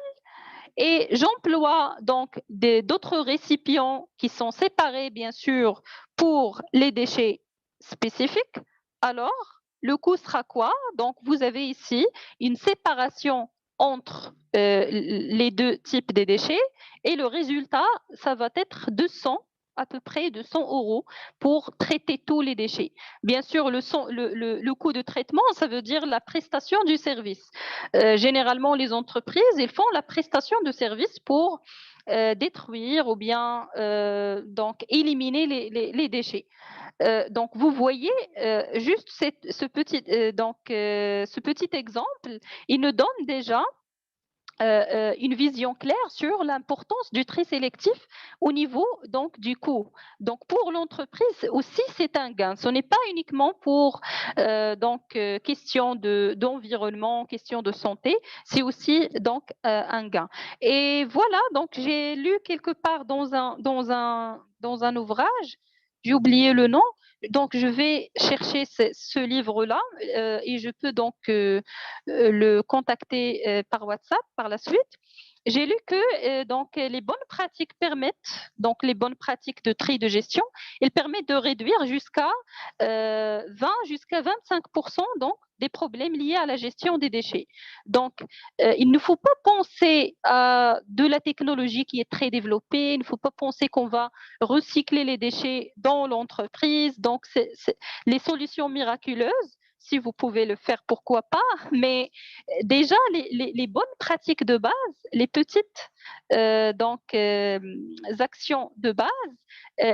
et j'emploie donc d'autres récipients qui sont séparés, bien sûr, pour les déchets spécifiques, alors le coût sera quoi? Donc, vous avez ici une séparation entre les deux types de déchets et le résultat, ça va être 200 à peu près 200 euros pour traiter tous les déchets. Bien sûr, le coût de traitement, ça veut dire la prestation du service. Généralement, les entreprises, ils font la prestation de service pour détruire ou bien donc éliminer les déchets. Donc, vous voyez, juste ce petit exemple, il nous donne déjà une vision claire sur l'importance du tri sélectif au niveau donc du coût. Donc pour l'entreprise aussi c'est un gain. Ce n'est pas uniquement pour question d'environnement, question de santé, c'est aussi donc un gain. Et voilà, donc j'ai lu quelque part dans un ouvrage, j'ai oublié le nom, donc je vais chercher ce livre-là et je peux donc le contacter par WhatsApp par la suite. J'ai lu que donc les bonnes pratiques permettent, donc les bonnes pratiques de tri de gestion, elles permettent de réduire jusqu'à 20 jusqu'à 25% donc des problèmes liés à la gestion des déchets. Donc il ne faut pas penser à de la technologie qui est très développée, il ne faut pas penser qu'on va recycler les déchets dans l'entreprise. Donc les solutions miraculeuses. Si vous pouvez le faire, pourquoi pas? Mais déjà, les bonnes pratiques de base, les petites actions de base,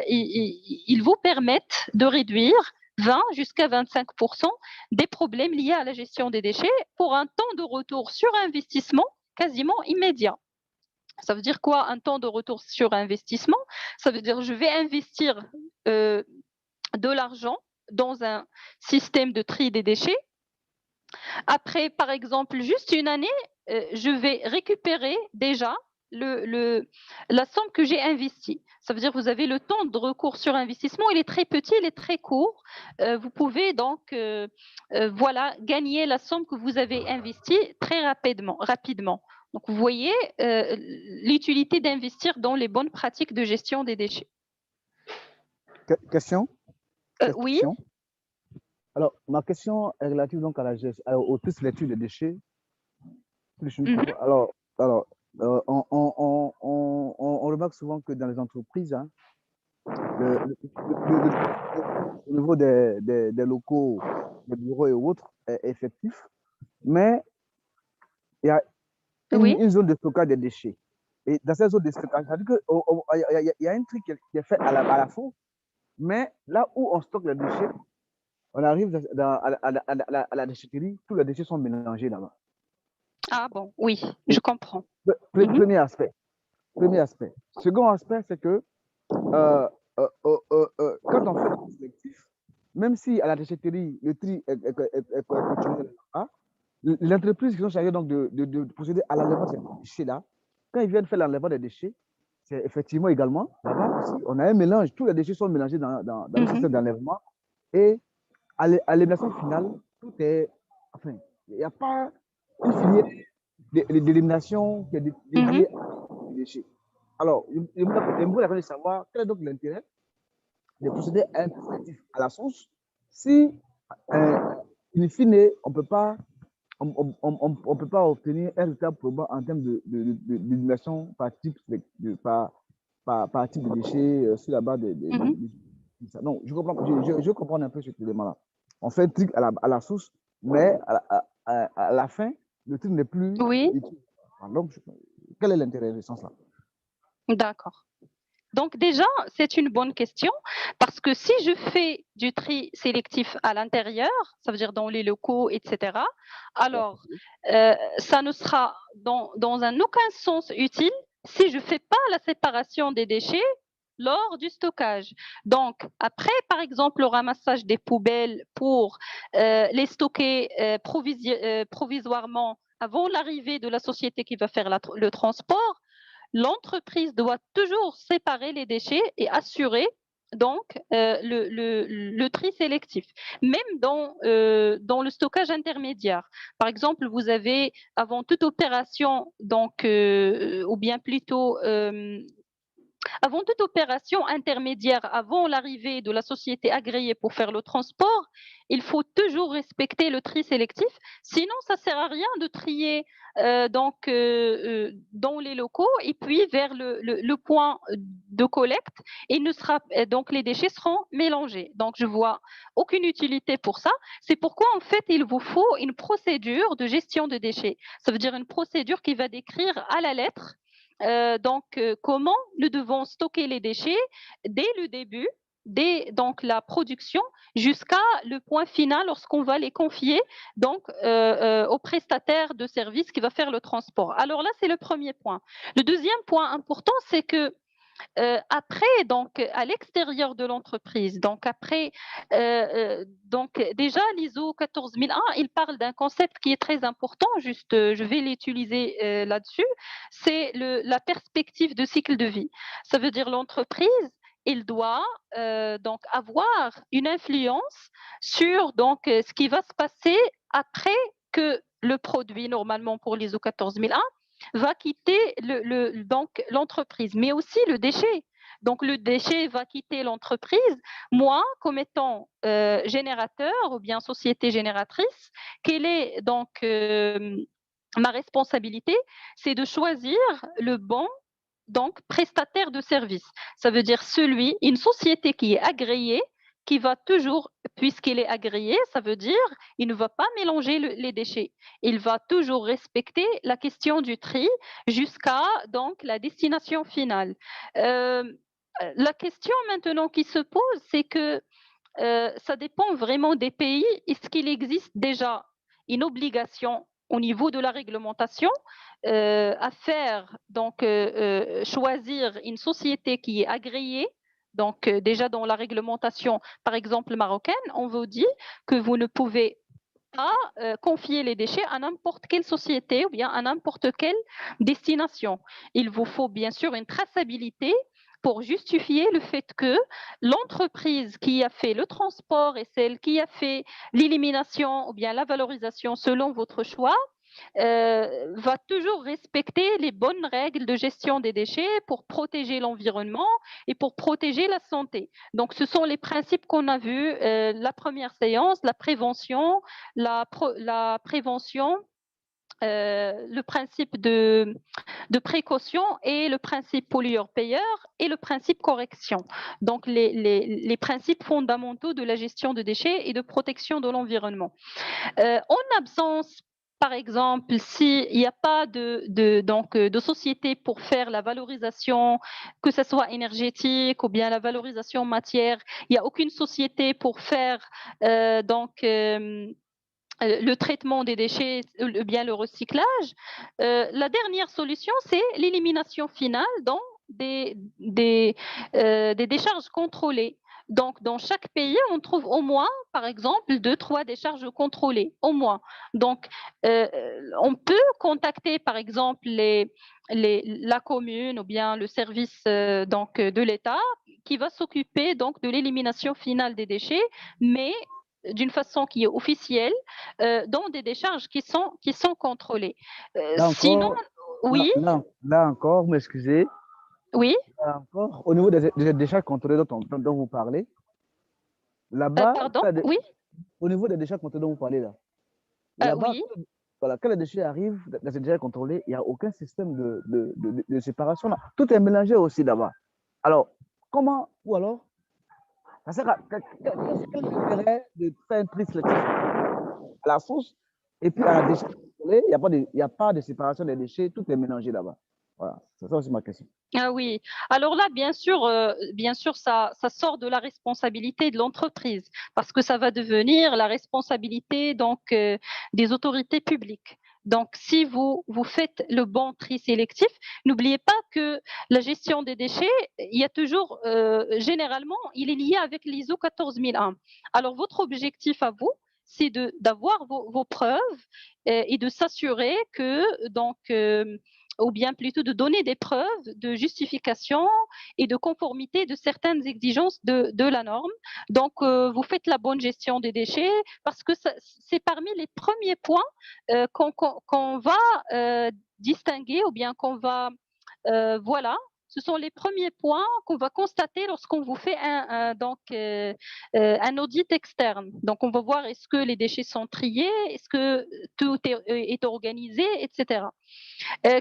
ils vous permettent de réduire 20 jusqu'à 25% des problèmes liés à la gestion des déchets pour un temps de retour sur investissement quasiment immédiat. Ça veut dire quoi, un temps de retour sur investissement? Ça veut dire je vais investir de l'argent dans un système de tri des déchets. Après, par exemple, juste une année, je vais récupérer déjà la somme que j'ai investie. Ça veut dire que vous avez le temps de recours sur investissement, il est très petit, il est très court. Vous pouvez donc voilà, gagner la somme que vous avez investie très rapidement. Donc, vous voyez l'utilité d'investir dans les bonnes pratiques de gestion des déchets. Question? Oui. Alors, ma question est relative donc à au test lecture des déchets. Alors, on remarque souvent que dans les entreprises, hein, au niveau des locaux, des bureaux et autres, est effectif, mais il y a une zone de stockage des déchets. Et dans cette zone de stockage, ça veut dire qu'il y a un truc qui est fait à la fois, mais là où on stocke les déchets, on arrive à la déchetterie, tous les déchets sont mélangés là-bas. Ah bon, oui, je comprends. Premier aspect. Second aspect, c'est que quand on fait le tri sélectif, même si à la déchetterie, le tri est continuel, l'entreprise qui sont chargées donc de procéder à l'enlèvement de ces déchets-là, quand ils viennent faire l'enlèvement des déchets, c'est effectivement également, là-bas aussi, on a un mélange, tous les déchets sont mélangés dans le système d'enlèvement et à l'élimination finale, tout est, enfin, il n'y a pas une filière d'élimination qui est dédiée aux déchets. Alors, je me pose la question de savoir quel est donc l'intérêt de procéder à un dispositif à la source si, in fine, on ne peut pas obtenir un résultat probant en termes d'élimination par type de déchets sur la base non, je comprends un peu cet élément-là. On fait un truc à la source, mais à la fin, le truc n'est plus utile. Donc, quel est l'intérêt de ce sens-là? D'accord. Donc déjà, c'est une bonne question parce que si je fais du tri sélectif à l'intérieur, ça veut dire dans les locaux, etc., alors ça ne sera dans un aucun sens utile si je ne fais pas la séparation des déchets lors du stockage. Donc, après, par exemple, le ramassage des poubelles pour les stocker provisoirement avant l'arrivée de la société qui va faire le transport, l'entreprise doit toujours séparer les déchets et assurer donc le tri sélectif, même dans le stockage intermédiaire. Par exemple, vous avez avant toute opération, donc, ou bien plutôt avant toute opération intermédiaire, avant l'arrivée de la société agréée pour faire le transport, il faut toujours respecter le tri sélectif. Sinon, ça ne sert à rien de trier dans les locaux et puis vers le point de collecte, donc les déchets seront mélangés. Donc, je vois aucune utilité pour ça. C'est pourquoi, en fait, il vous faut une procédure de gestion de déchets. Ça veut dire une procédure qui va décrire à la lettre comment nous devons stocker les déchets dès le début, dès donc la production jusqu'à le point final lorsqu'on va les confier donc au prestataire de service qui va faire le transport. Alors là, c'est le premier point. Le deuxième point important, c'est que après, donc, à l'extérieur de l'entreprise, donc après, donc déjà l'ISO 14001, il parle d'un concept qui est très important, juste je vais l'utiliser là-dessus, c'est la perspective de cycle de vie. Ça veut dire l'entreprise, il doit donc avoir une influence sur donc ce qui va se passer après que le produit, normalement pour l'ISO 14001, va quitter donc l'entreprise, mais aussi le déchet. Donc le déchet va quitter l'entreprise. Moi, comme étant générateur ou bien société génératrice, quelle est donc ma responsabilité? C'est de choisir le bon donc prestataire de service. Ça veut dire une société qui est agréée, qui va toujours, puisqu'il est agréé, ça veut dire il ne va pas mélanger les déchets. Il va toujours respecter la question du tri jusqu'à donc la destination finale. Euh, la question maintenant qui se pose, c'est que ça dépend vraiment des pays. Est-ce qu'il existe déjà une obligation au niveau de la réglementation à faire, donc choisir une société qui est agréée. Donc déjà dans la réglementation, par exemple marocaine, on vous dit que vous ne pouvez pas confier les déchets à n'importe quelle société ou bien à n'importe quelle destination. Il vous faut bien sûr une traçabilité pour justifier le fait que l'entreprise qui a fait le transport et celle qui a fait l'élimination ou bien la valorisation selon votre choix va toujours respecter les bonnes règles de gestion des déchets pour protéger l'environnement et pour protéger la santé. Donc, ce sont les principes qu'on a vus la première séance, la prévention, la prévention, le principe de précaution et le principe pollueur-payeur et le principe correction. Donc, les principes fondamentaux de la gestion de déchets et de protection de l'environnement. En absence, par exemple, s'il n'y a pas de société pour faire la valorisation, que ce soit énergétique ou bien la valorisation matière, il n'y a aucune société pour faire le traitement des déchets, bien le recyclage. La dernière solution, c'est l'élimination finale dans des décharges contrôlées. Donc, dans chaque pays, on trouve au moins, par exemple, 2-3 décharges contrôlées, au moins. Donc, on peut contacter, par exemple, la commune ou bien le service de l'État qui va s'occuper donc de l'élimination finale des déchets, mais d'une façon qui est officielle, dans des décharges qui sont contrôlées. Là Sinon, encore, oui, là encore, m'excusez, oui, là encore, au niveau des déchets contrôlés dont vous parlez, là-bas, pardon, oui, au niveau des déchets contrôlés dont vous parlez là-bas, oui. voilà, quand les déchets arrivent dans ces déchets contrôlés, il n'y a aucun système de séparation là. Tout est mélangé aussi là-bas. Alors, comment, ou alors, ça sert à, quel intérêt de faire un tri sélectif à la source et puis à la déchet contrôlé, il y a pas de séparation des déchets, tout est mélangé là-bas. Voilà, c'est ça aussi ma question. Ah oui. Alors là, bien sûr, ça sort de la responsabilité de l'entreprise parce que ça va devenir la responsabilité donc des autorités publiques. Donc, si vous faites le bon tri sélectif, n'oubliez pas que la gestion des déchets, il y a toujours, généralement, il est lié avec l'ISO 14001. Alors, votre objectif à vous, c'est d'avoir vos preuves et de s'assurer que donc ou bien plutôt de donner des preuves de justification et de conformité de certaines exigences de la norme. Donc, vous faites la bonne gestion des déchets parce que c'est parmi les premiers points qu'on va distinguer ou bien qu'on va, voilà, ce sont les premiers points qu'on va constater lorsqu'on vous fait un audit externe. Donc, on va voir est-ce que les déchets sont triés, est-ce que tout est organisé, etc.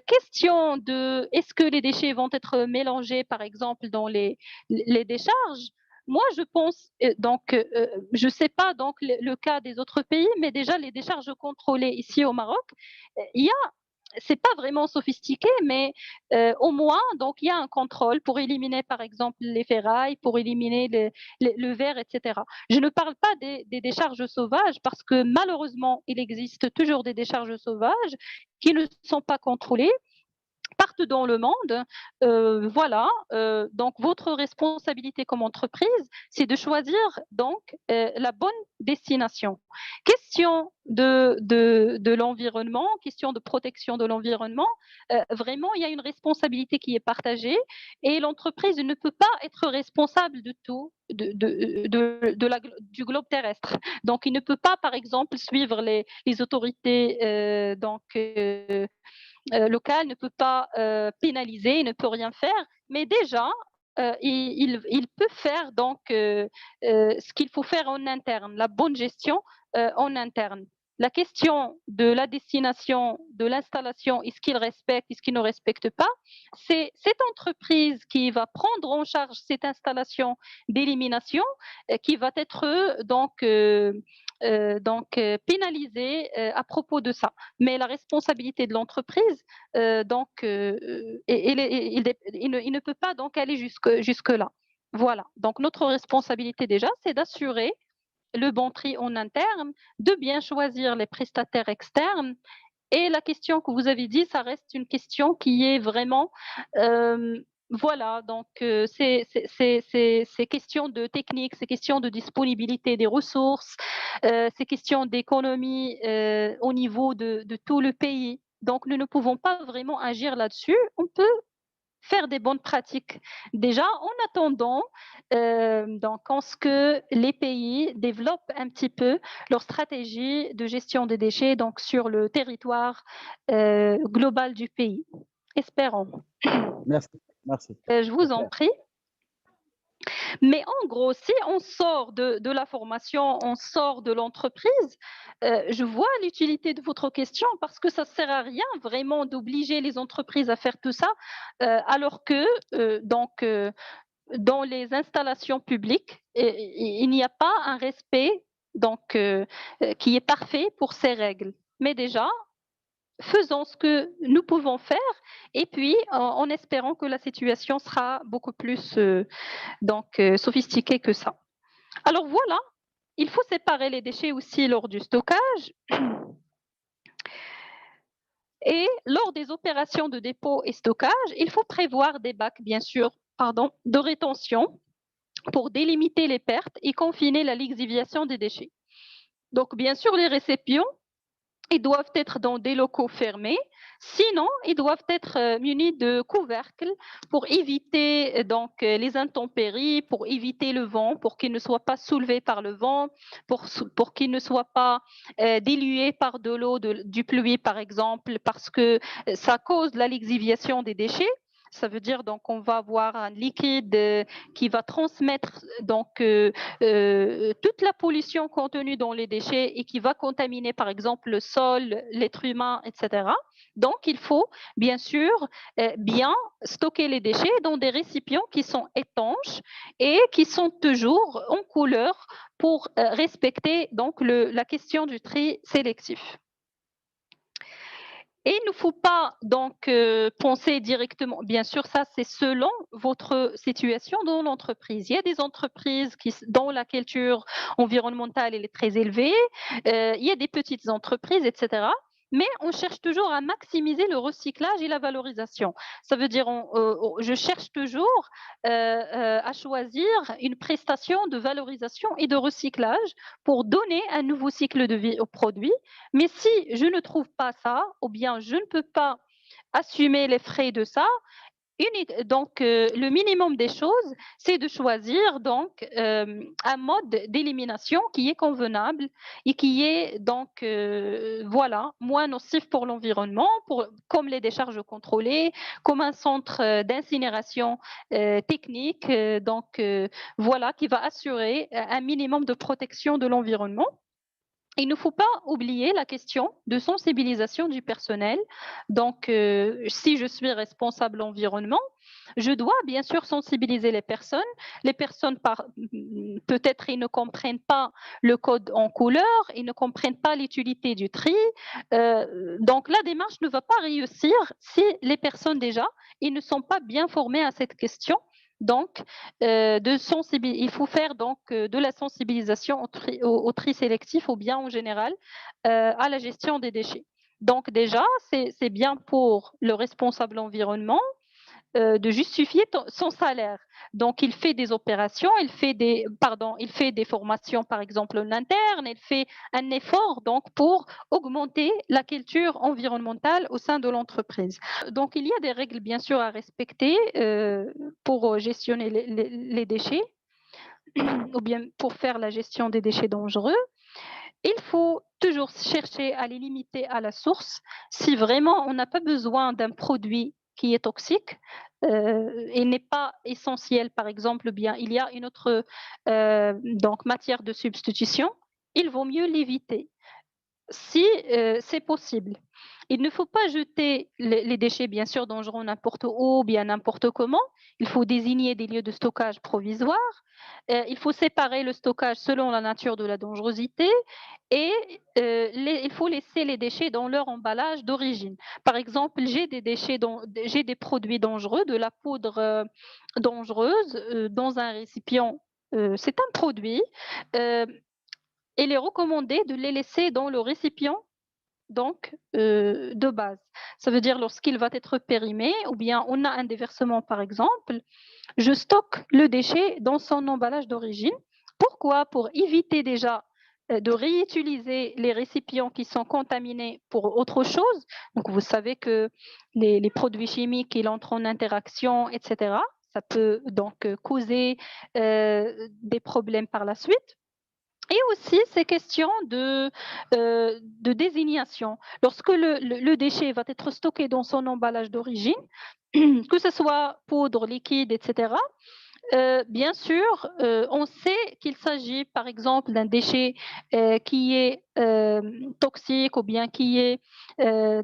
Question de est-ce que les déchets vont être mélangés, par exemple, dans les décharges? Moi, je pense, je ne sais pas donc le cas des autres pays, mais déjà les décharges contrôlées ici au Maroc, il y a c'est pas vraiment sophistiqué, mais au moins, donc, il y a un contrôle pour éliminer, par exemple, les ferrailles, pour éliminer le verre, etc. Je ne parle pas des décharges sauvages parce que malheureusement, il existe toujours des décharges sauvages qui ne sont pas contrôlées partout dans le monde. Voilà, donc votre responsabilité comme entreprise, c'est de choisir donc la bonne destination. Question de l'environnement, question de protection de l'environnement, vraiment, il y a une responsabilité qui est partagée et l'entreprise ne peut pas être responsable de tout, du globe terrestre. Donc, il ne peut pas, par exemple, suivre les autorités locales, ne peut pas pénaliser, il ne peut rien faire, mais déjà, il peut faire donc ce qu'il faut faire en interne, la bonne gestion en interne. La question de la destination, de l'installation, est-ce qu'il respecte, est-ce qu'il ne respecte pas, c'est cette entreprise qui va prendre en charge cette installation d'élimination qui va être pénalisée à propos de ça. Mais la responsabilité de l'entreprise, il ne peut pas donc aller jusque-là. Voilà. Donc, notre responsabilité déjà, c'est d'assurer le bon tri en interne, de bien choisir les prestataires externes. Et la question que vous avez dit, ça reste une question qui est vraiment voilà, donc c'est question de technique, c'est question de disponibilité des ressources, c'est question d'économie au niveau de tout le pays. Donc, nous ne pouvons pas vraiment agir là-dessus. On peut faire des bonnes pratiques. Déjà, en attendant, quand ce que les pays développent un petit peu leur stratégie de gestion des déchets donc sur le territoire global du pays. Espérons. Merci, merci. Je vous en prie. Mais en gros, si on sort de la formation, on sort de l'entreprise, je vois l'utilité de votre question parce que ça ne sert à rien vraiment d'obliger les entreprises à faire tout ça, alors que dans les installations publiques, il n'y a pas un respect qui est parfait pour ces règles. Mais déjà, faisons ce que nous pouvons faire et puis en espérant que la situation sera beaucoup plus sophistiquée que ça. Alors voilà, il faut séparer les déchets aussi lors du stockage. Et lors des opérations de dépôt et stockage, il faut prévoir des bacs, bien sûr, de rétention pour délimiter les pertes et confiner la lixiviation des déchets. Donc, bien sûr, les récipients, ils doivent être dans des locaux fermés. Sinon, ils doivent être munis de couvercles pour éviter les intempéries, pour éviter le vent, pour qu'ils ne soient pas soulevés par le vent, pour qu'ils ne soient pas dilués par de l'eau du pluie, par exemple, parce que ça cause la lixiviation des déchets. Ça veut dire donc qu'on va avoir un liquide qui va transmettre toute la pollution contenue dans les déchets et qui va contaminer par exemple le sol, l'être humain, etc. Donc il faut bien sûr bien stocker les déchets dans des récipients qui sont étanches et qui sont toujours en couleur pour respecter donc la question du tri sélectif. Et il ne faut pas donc penser directement, bien sûr, ça c'est selon votre situation dans l'entreprise. Il y a des entreprises dont la culture environnementale elle est très élevée, il y a des petites entreprises, etc. Mais on cherche toujours à maximiser le recyclage et la valorisation. Ça veut dire, je cherche toujours à choisir une prestation de valorisation et de recyclage pour donner un nouveau cycle de vie au produit. Mais si je ne trouve pas ça, ou bien je ne peux pas assumer les frais de ça, le minimum des choses, c'est de choisir un mode d'élimination qui est convenable et qui est moins nocif pour l'environnement, comme les décharges contrôlées, comme un centre d'incinération technique, qui va assurer un minimum de protection de l'environnement. Il ne faut pas oublier la question de sensibilisation du personnel. Donc, si je suis responsable environnement, je dois bien sûr sensibiliser les personnes. Les personnes, peut-être, ils ne comprennent pas le code en couleur, ils ne comprennent pas l'utilité du tri. Donc, la démarche ne va pas réussir si les personnes déjà, ils ne sont pas bien formées à cette question. Donc, il faut faire de la sensibilisation au tri sélectif ou bien en général à la gestion des déchets. Donc déjà, c'est bien pour le responsable environnement de justifier son salaire. Donc, il fait des opérations, il fait des formations, par exemple, en interne, il fait un effort donc, pour augmenter la culture environnementale au sein de l'entreprise. Donc, il y a des règles, bien sûr, à respecter pour gestionner les déchets ou bien pour faire la gestion des déchets dangereux. Il faut toujours chercher à les limiter à la source. Si vraiment on n'a pas besoin d'un produit qui est toxique et n'est pas essentiel, par exemple, bien il y a une autre donc matière de substitution, il vaut mieux l'éviter si c'est possible. Il ne faut pas jeter les déchets, bien sûr, dangereux n'importe où, bien n'importe comment. Il faut désigner des lieux de stockage provisoires. Il faut séparer le stockage selon la nature de la dangerosité et il faut laisser les déchets dans leur emballage d'origine. Par exemple, j'ai des produits dangereux, de la poudre dangereuse dans un récipient. C'est un produit. Euh, il est recommandé de les laisser dans le récipient donc de base. Ça veut dire lorsqu'il va être périmé ou bien on a un déversement par exemple, je stocke le déchet dans son emballage d'origine. Pourquoi? Pour éviter déjà de réutiliser les récipients qui sont contaminés pour autre chose. Donc vous savez que les produits chimiques, ils entrent en interaction, etc. Ça peut donc causer des problèmes par la suite. Et aussi, ces questions de désignation. Lorsque le déchet va être stocké dans son emballage d'origine, que ce soit poudre, liquide, etc., bien sûr, on sait qu'il s'agit, par exemple, d'un déchet qui est toxique ou bien qui est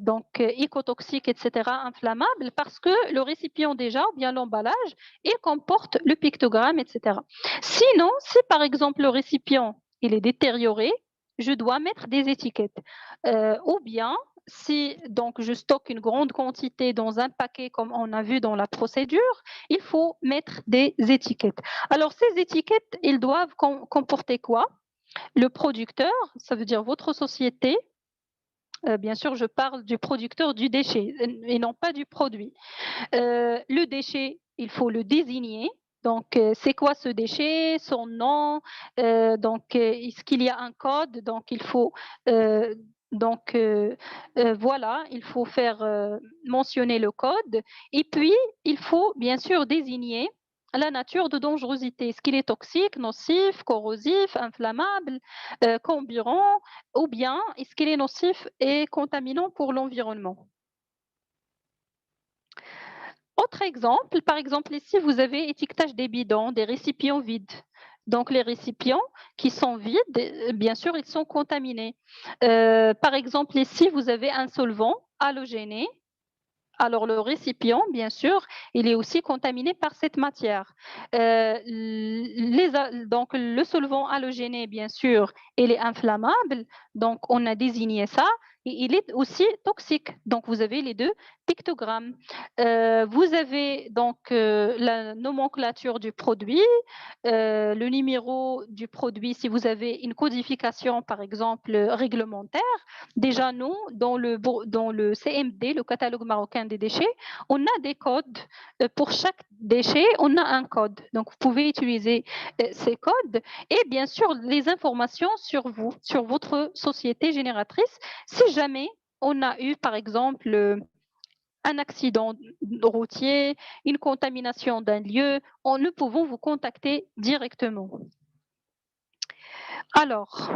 donc écotoxique, etc., inflammable, parce que le récipient déjà, ou bien l'emballage, il comporte le pictogramme, etc. Sinon, si par exemple le récipient il est détérioré, je dois mettre des étiquettes. Ou bien, si donc je stocke une grande quantité dans un paquet comme on a vu dans la procédure, il faut mettre des étiquettes. Alors ces étiquettes, ils doivent comporter quoi? Le producteur, ça veut dire votre société. Bien sûr, je parle du producteur du déchet et non pas du produit. Le déchet, il faut le désigner. Donc, c'est quoi ce déchet, son nom, donc est-ce qu'il y a un code? Donc, il faut donc voilà, il faut faire mentionner le code et puis il faut bien sûr désigner la nature de dangerosité. Est-ce qu'il est toxique, nocif, corrosif, inflammable, comburant ou bien est-ce qu'il est nocif et contaminant pour l'environnement? Autre exemple, par exemple ici, vous avez étiquetage des bidons, des récipients vides. Donc les récipients qui sont vides, bien sûr, ils sont contaminés. Par exemple ici, vous avez un solvant halogéné. Alors le récipient, bien sûr, il est aussi contaminé par cette matière. Donc le solvant halogéné, bien sûr, il est inflammable. Donc on a désigné ça. Et il est aussi toxique. Donc vous avez les deux pictogrammes. Vous avez donc la nomenclature du produit, le numéro du produit si vous avez une codification, par exemple, réglementaire. Déjà, nous, dans le CMD, le catalogue marocain des déchets, on a des codes. Pour chaque déchet, on a un code. Donc, vous pouvez utiliser ces codes et bien sûr les informations sur vous, sur votre société génératrice, si jamais on a eu, par exemple, un accident routier, une contamination d'un lieu, nous pouvons vous contacter directement. Alors,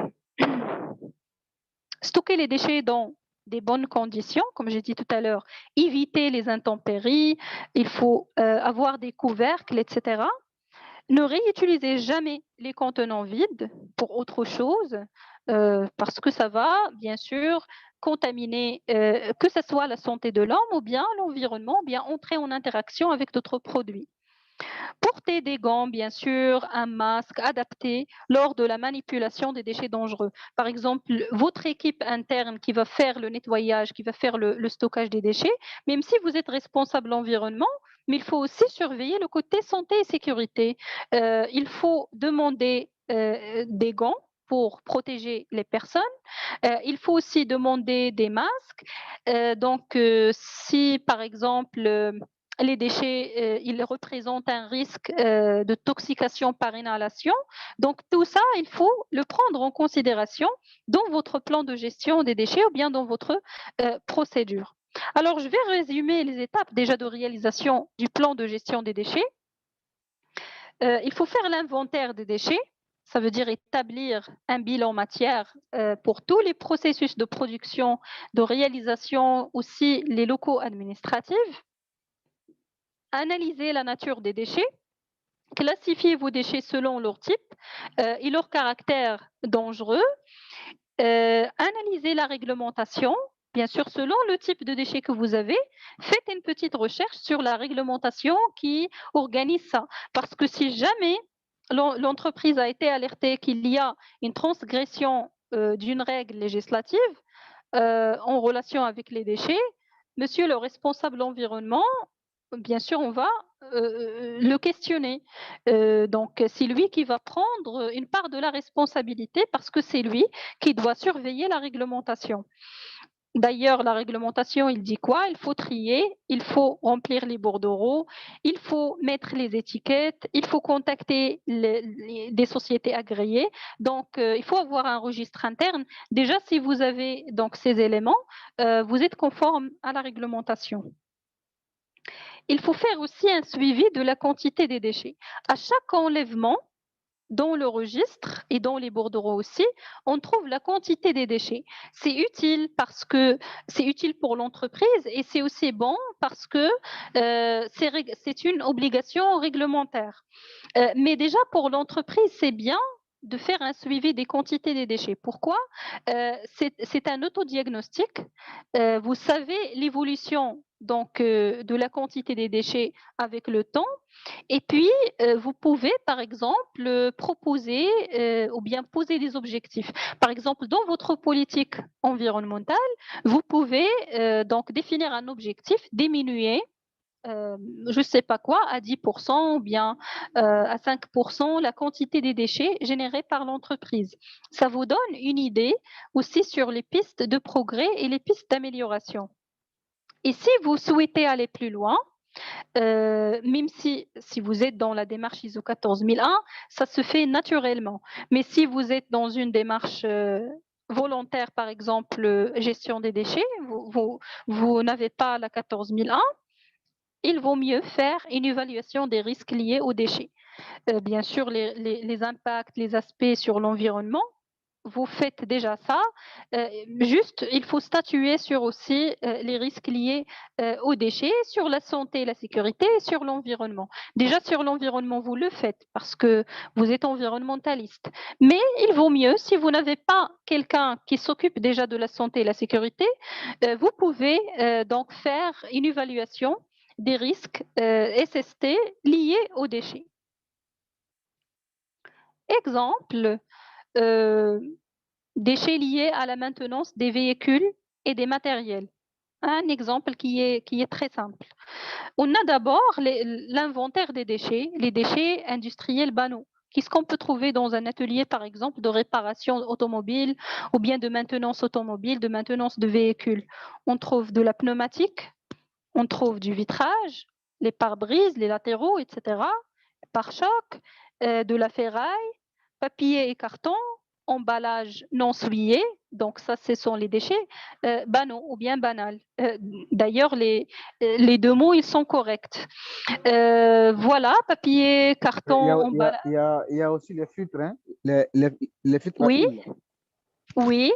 stocker les déchets dans des bonnes conditions, comme j'ai dit tout à l'heure, éviter les intempéries, il faut avoir des couvercles, etc. Ne réutilisez jamais les contenants vides pour autre chose, parce que ça va, bien sûr, contaminer, que ce soit la santé de l'homme ou bien l'environnement, ou bien entrer en interaction avec d'autres produits. Porter des gants, bien sûr, un masque adapté lors de la manipulation des déchets dangereux. Par exemple, votre équipe interne qui va faire le nettoyage, qui va faire le stockage des déchets, même si vous êtes responsable de l'environnement, mais il faut aussi surveiller le côté santé et sécurité. Il faut demander des gants pour protéger les personnes. Il faut aussi demander des masques. Donc, si par exemple les déchets, ils représentent un risque de toxication par inhalation, donc tout ça, il faut le prendre en considération dans votre plan de gestion des déchets ou bien dans votre procédure. Alors, je vais résumer les étapes déjà de réalisation du plan de gestion des déchets. Il faut faire l'inventaire des déchets. Ça veut dire établir un bilan matière pour tous les processus de production, de réalisation, aussi les locaux administratifs. Analyser la nature des déchets. Classifier vos déchets selon leur type et leur caractère dangereux. Analyser la réglementation. Bien sûr, selon le type de déchets que vous avez, faites une petite recherche sur la réglementation qui organise ça. Parce que si jamais l'entreprise a été alertée qu'il y a une transgression d'une règle législative en relation avec les déchets, monsieur le responsable environnement, bien sûr, on va le questionner. Donc, c'est lui qui va prendre une part de la responsabilité parce que c'est lui qui doit surveiller la réglementation. D'ailleurs, la réglementation, il dit quoi? Il faut trier, il faut remplir les bordereaux, il faut mettre les étiquettes, il faut contacter des sociétés agréées. Donc, il faut avoir un registre interne. Déjà, si vous avez donc ces éléments, vous êtes conforme à la réglementation. Il faut faire aussi un suivi de la quantité des déchets. À chaque enlèvement, dans le registre et dans les bordereaux aussi, on trouve la quantité des déchets. C'est utile parce que c'est utile pour l'entreprise et c'est aussi bon parce que c'est une obligation réglementaire. Mais déjà pour l'entreprise, c'est bien de faire un suivi des quantités des déchets. Pourquoi? C'est un autodiagnostic. Vous savez l'évolution donc de la quantité des déchets avec le temps. Et puis, vous pouvez, par exemple, proposer ou bien poser des objectifs. Par exemple, dans votre politique environnementale, vous pouvez donc définir un objectif, diminuer je ne sais pas quoi, à 10% ou bien à 5% la quantité des déchets générés par l'entreprise. Ça vous donne une idée aussi sur les pistes de progrès et les pistes d'amélioration. Et si vous souhaitez aller plus loin, même si vous êtes dans la démarche ISO 14001, ça se fait naturellement. Mais si vous êtes dans une démarche volontaire, par exemple, gestion des déchets, vous n'avez pas la 14001, il vaut mieux faire une évaluation des risques liés aux déchets. Bien sûr, les impacts, les aspects sur l'environnement, vous faites déjà ça. Juste, il faut statuer sur aussi les risques liés aux déchets, sur la santé et la sécurité et sur l'environnement. Déjà, sur l'environnement, vous le faites parce que vous êtes environnementaliste. Mais il vaut mieux, si vous n'avez pas quelqu'un qui s'occupe déjà de la santé et la sécurité, vous pouvez donc faire une évaluation des risques SST liés aux déchets. Exemple, déchets liés à la maintenance des véhicules et des matériels. Un exemple qui est très simple. On a d'abord l'inventaire des déchets, les déchets industriels banaux. Qu'est-ce qu'on peut trouver dans un atelier, par exemple, de réparation automobile ou bien de maintenance automobile, de maintenance de véhicules? On trouve de la pneumatique, on trouve du vitrage, les pare-brises, les latéraux, etc., pare-chocs, de la ferraille, papier et carton, emballage non souillé, donc ça, ce sont les déchets banaux ou bien banals. D'ailleurs, les deux mots, ils sont corrects. Voilà, papier, carton, emballage. Il y a aussi les filtres, hein? Les filtres à Oui, huile. oui,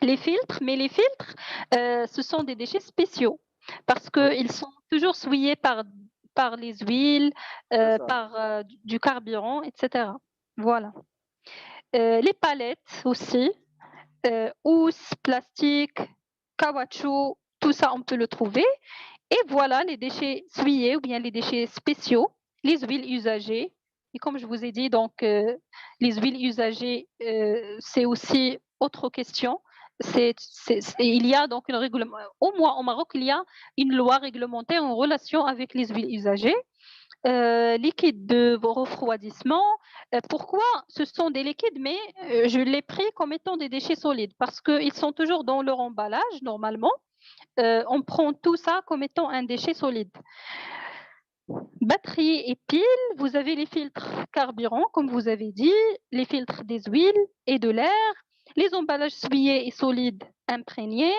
les filtres, mais les filtres, ce sont des déchets spéciaux parce qu'ils sont toujours souillés par les huiles, par du carburant, etc. Voilà. Les palettes aussi, housse, plastique, caoutchouc, tout ça, on peut le trouver. Et voilà les déchets souillés ou bien les déchets spéciaux, les huiles usagées. Et comme je vous ai dit, donc, les huiles usagées, c'est aussi autre question. Il y a donc une réglementation, au moins au Maroc, il y a une loi réglementaire en relation avec les huiles usagées. liquides de refroidissement. Pourquoi ce sont des liquides, mais je les pris comme étant des déchets solides parce qu'ils sont toujours dans leur emballage normalement. On prend tout ça comme étant un déchet solide. Batterie et piles, vous avez les filtres carburants, comme vous avez dit, les filtres des huiles et de l'air, les emballages souillés et solides imprégnés,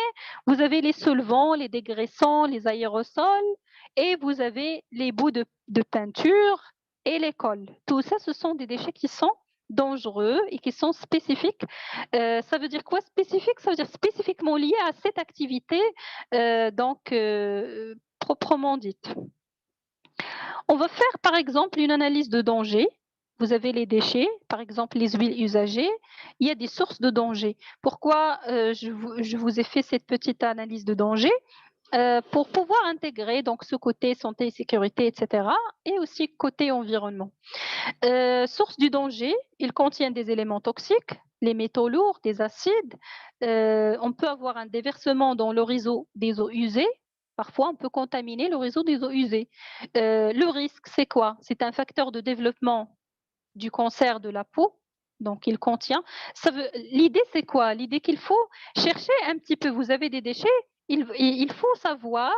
vous avez les solvants, les dégraissants, les aérosols, et vous avez les bouts de peinture et les cols. Tout ça, ce sont des déchets qui sont dangereux et qui sont spécifiques. Ça veut dire quoi spécifique? Ça veut dire spécifiquement lié à cette activité, proprement dite. On va faire par exemple une analyse de danger. Vous avez les déchets, par exemple les huiles usagées. Il y a des sources de danger. Pourquoi je vous ai fait cette petite analyse de danger? Pour pouvoir intégrer donc ce côté santé et sécurité, etc., et aussi côté environnement. Source du danger, il contient des éléments toxiques, les métaux lourds, des acides. On peut avoir un déversement dans le réseau des eaux usées. Parfois, on peut contaminer le réseau des eaux usées. Le risque, c'est quoi? C'est un facteur de développement du cancer de la peau. Donc, il contient. L'idée, c'est quoi? L'idée qu'il faut chercher un petit peu. Vous avez des déchets, il faut savoir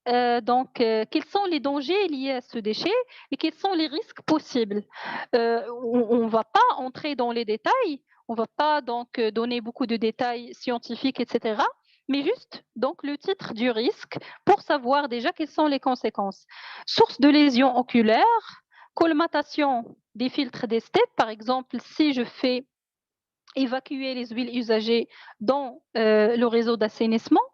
quels sont les dangers liés à ce déchet et quels sont les risques possibles. On ne va pas entrer dans les détails, on ne va pas donc donner beaucoup de détails scientifiques, etc. Mais juste donc le titre du risque pour savoir déjà quelles sont les conséquences. Source de lésions oculaires, colmatation des filtres d'esthète, par exemple, si je fais évacuer les huiles usagées dans le réseau d'assainissement,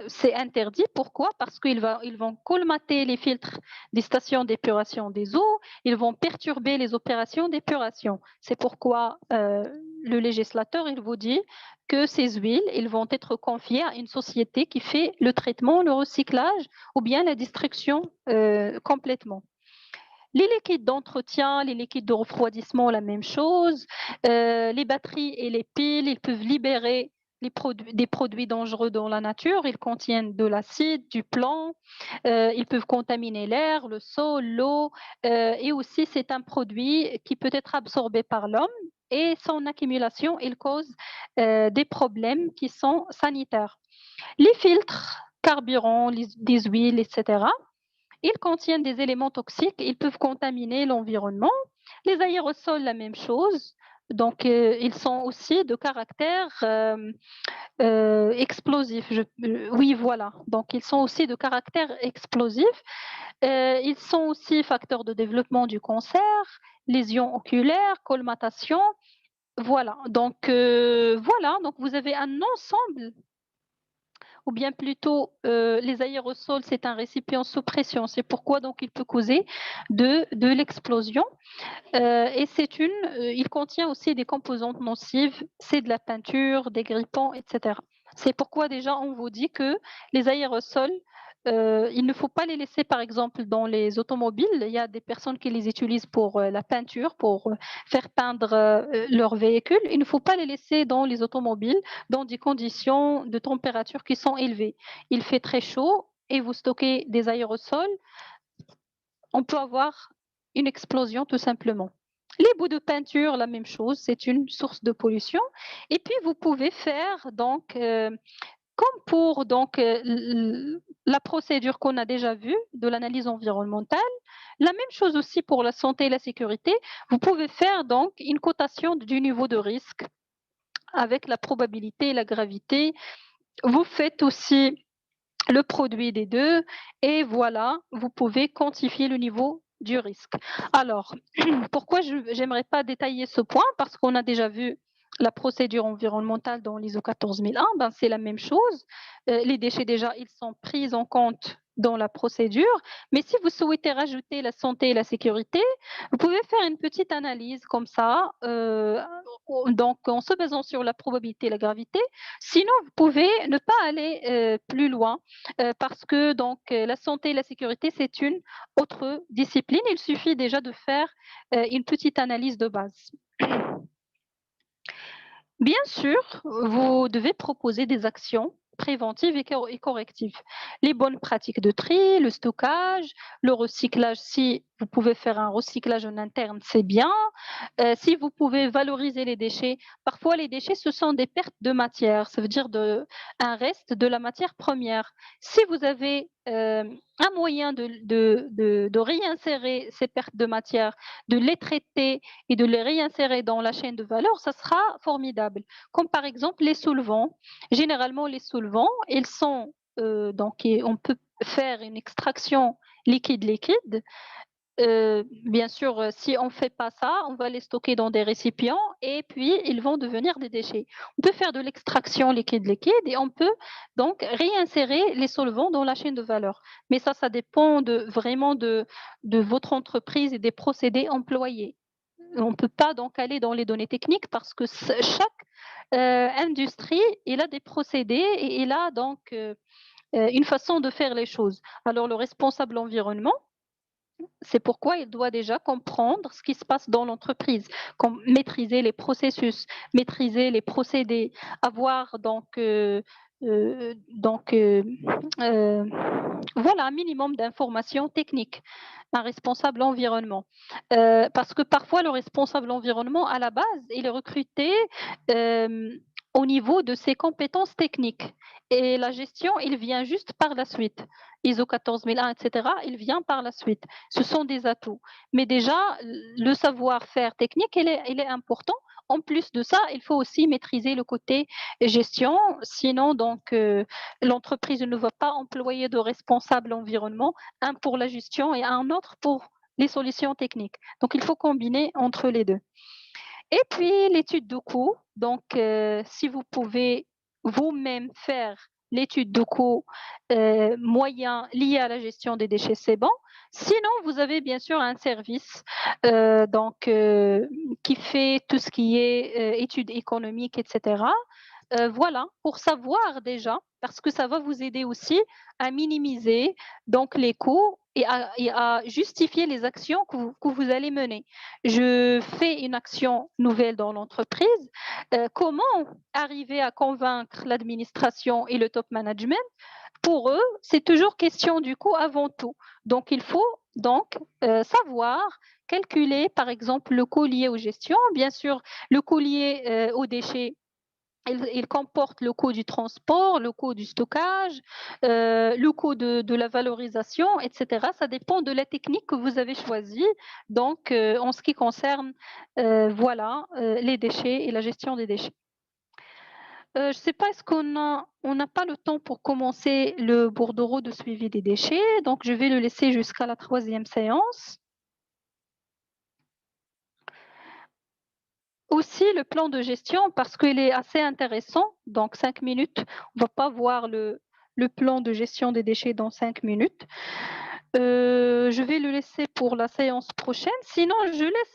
c'est interdit. Pourquoi? Parce qu'ils vont colmater les filtres des stations d'épuration des eaux, ils vont perturber les opérations d'épuration. C'est pourquoi le législateur il vous dit que ces huiles ils vont être confiées à une société qui fait le traitement, le recyclage ou bien la destruction complètement. Les liquides d'entretien, les liquides de refroidissement, la même chose. Les batteries et les piles, ils peuvent libérer des produits dangereux dans la nature. Ils contiennent de l'acide, du plomb. Ils peuvent contaminer l'air, le sol, l'eau. Et aussi, c'est un produit qui peut être absorbé par l'homme. Et son accumulation, il cause des problèmes qui sont sanitaires. Les filtres, carburants, des huiles, etc. Ils contiennent des éléments toxiques, ils peuvent contaminer l'environnement. Les aérosols, la même chose. Donc, ils sont aussi de caractère explosif. Oui, voilà. Donc, ils sont aussi de caractère explosif. Ils sont aussi facteurs de développement du cancer, lésions oculaires, colmatation. Voilà. Donc, vous avez un ensemble ou bien plutôt les aérosols, c'est un récipient sous pression. C'est pourquoi donc il peut causer de l'explosion. Il contient aussi des composantes nocives, c'est de la peinture, des grippins, etc. C'est pourquoi déjà on vous dit que les aérosols, il ne faut pas les laisser par exemple dans les automobiles. Il y a des personnes qui les utilisent pour la peinture, pour faire peindre leur véhicule. Il ne faut pas les laisser dans les automobiles dans des conditions de température qui sont élevées. Il fait très chaud et vous stockez des aérosols, on peut avoir une explosion tout simplement. Les bouts de peinture, la même chose, c'est une source de pollution. Et puis, vous pouvez faire, donc, comme pour donc, la procédure qu'on a déjà vue de l'analyse environnementale, la même chose aussi pour la santé et la sécurité. Vous pouvez faire donc une cotation du niveau de risque avec la probabilité et la gravité. Vous faites aussi le produit des deux et voilà, vous pouvez quantifier le niveau du risque. Alors, pourquoi j'aimerais pas détailler ce point? Parce qu'on a déjà vu la procédure environnementale dans l'ISO 14001, ben c'est la même chose. Les déchets déjà, ils sont pris en compte dans la procédure, mais si vous souhaitez rajouter la santé et la sécurité, vous pouvez faire une petite analyse comme ça, donc en se basant sur la probabilité et la gravité. Sinon, vous pouvez ne pas aller plus loin parce que donc la santé et la sécurité, c'est une autre discipline. Il suffit déjà de faire une petite analyse de base. Bien sûr, vous devez proposer des actions préventives et correctives. Les bonnes pratiques de tri, le stockage, le recyclage, si vous pouvez faire un recyclage en interne, c'est bien. Si vous pouvez valoriser les déchets, parfois les déchets, ce sont des pertes de matière, ça veut dire un reste de la matière première. Si vous avez un moyen de réinsérer ces pertes de matière, de les traiter et de les réinsérer dans la chaîne de valeur, ça sera formidable. Comme par exemple les solvants. Généralement, les solvants, ils sont on peut faire une extraction liquide-liquide. Bien sûr, si on ne fait pas ça, on va les stocker dans des récipients et puis ils vont devenir des déchets. On peut faire de l'extraction liquide-liquide et on peut donc réinsérer les solvants dans la chaîne de valeur. Mais ça dépend vraiment de votre entreprise et des procédés employés. On ne peut pas donc aller dans les données techniques parce que chaque industrie, il a des procédés et il a donc une façon de faire les choses. Alors le responsable environnement, c'est pourquoi il doit déjà comprendre ce qui se passe dans l'entreprise, maîtriser les processus, maîtriser les procédés, avoir donc voilà un minimum d'informations techniques, un responsable environnement. Parce que parfois le responsable environnement à la base, il est recruté euh, au niveau de ses compétences techniques et la gestion, il vient juste par la suite. ISO 14001, etc., il vient par la suite. Ce sont des atouts. Mais déjà, le savoir-faire technique, il est important. En plus de ça, il faut aussi maîtriser le côté gestion. Sinon, donc, l'entreprise ne va pas employer de responsable environnement, un pour la gestion et un autre pour les solutions techniques. Donc, il faut combiner entre les deux. Et puis, l'étude de coût. Donc, si vous pouvez vous-même faire l'étude de coût moyen lié à la gestion des déchets, c'est bon. Sinon, vous avez bien sûr un service qui fait tout ce qui est études économiques, etc. Voilà, pour savoir déjà, parce que ça va vous aider aussi à minimiser donc les coûts et à justifier les actions que vous allez mener. Je fais une action nouvelle dans l'entreprise. Comment arriver à convaincre l'administration et le top management? Pour eux, c'est toujours question du coût avant tout. Donc, il faut donc savoir calculer, par exemple, le coût lié aux gestions, bien sûr, le coût lié aux déchets. Il comporte le coût du transport, le coût du stockage, le coût de la valorisation, etc. Ça dépend de la technique que vous avez choisie. Donc, en ce qui concerne voilà, les déchets et la gestion des déchets. Je ne sais pas, est-ce on n'a pas le temps pour commencer le bordereau de suivi des déchets, donc je vais le laisser jusqu'à la 3e séance. Aussi le plan de gestion parce qu'il est assez intéressant, donc 5 minutes, on ne va pas voir le plan de gestion des déchets dans 5 minutes. Je vais le laisser pour la séance prochaine, sinon je laisse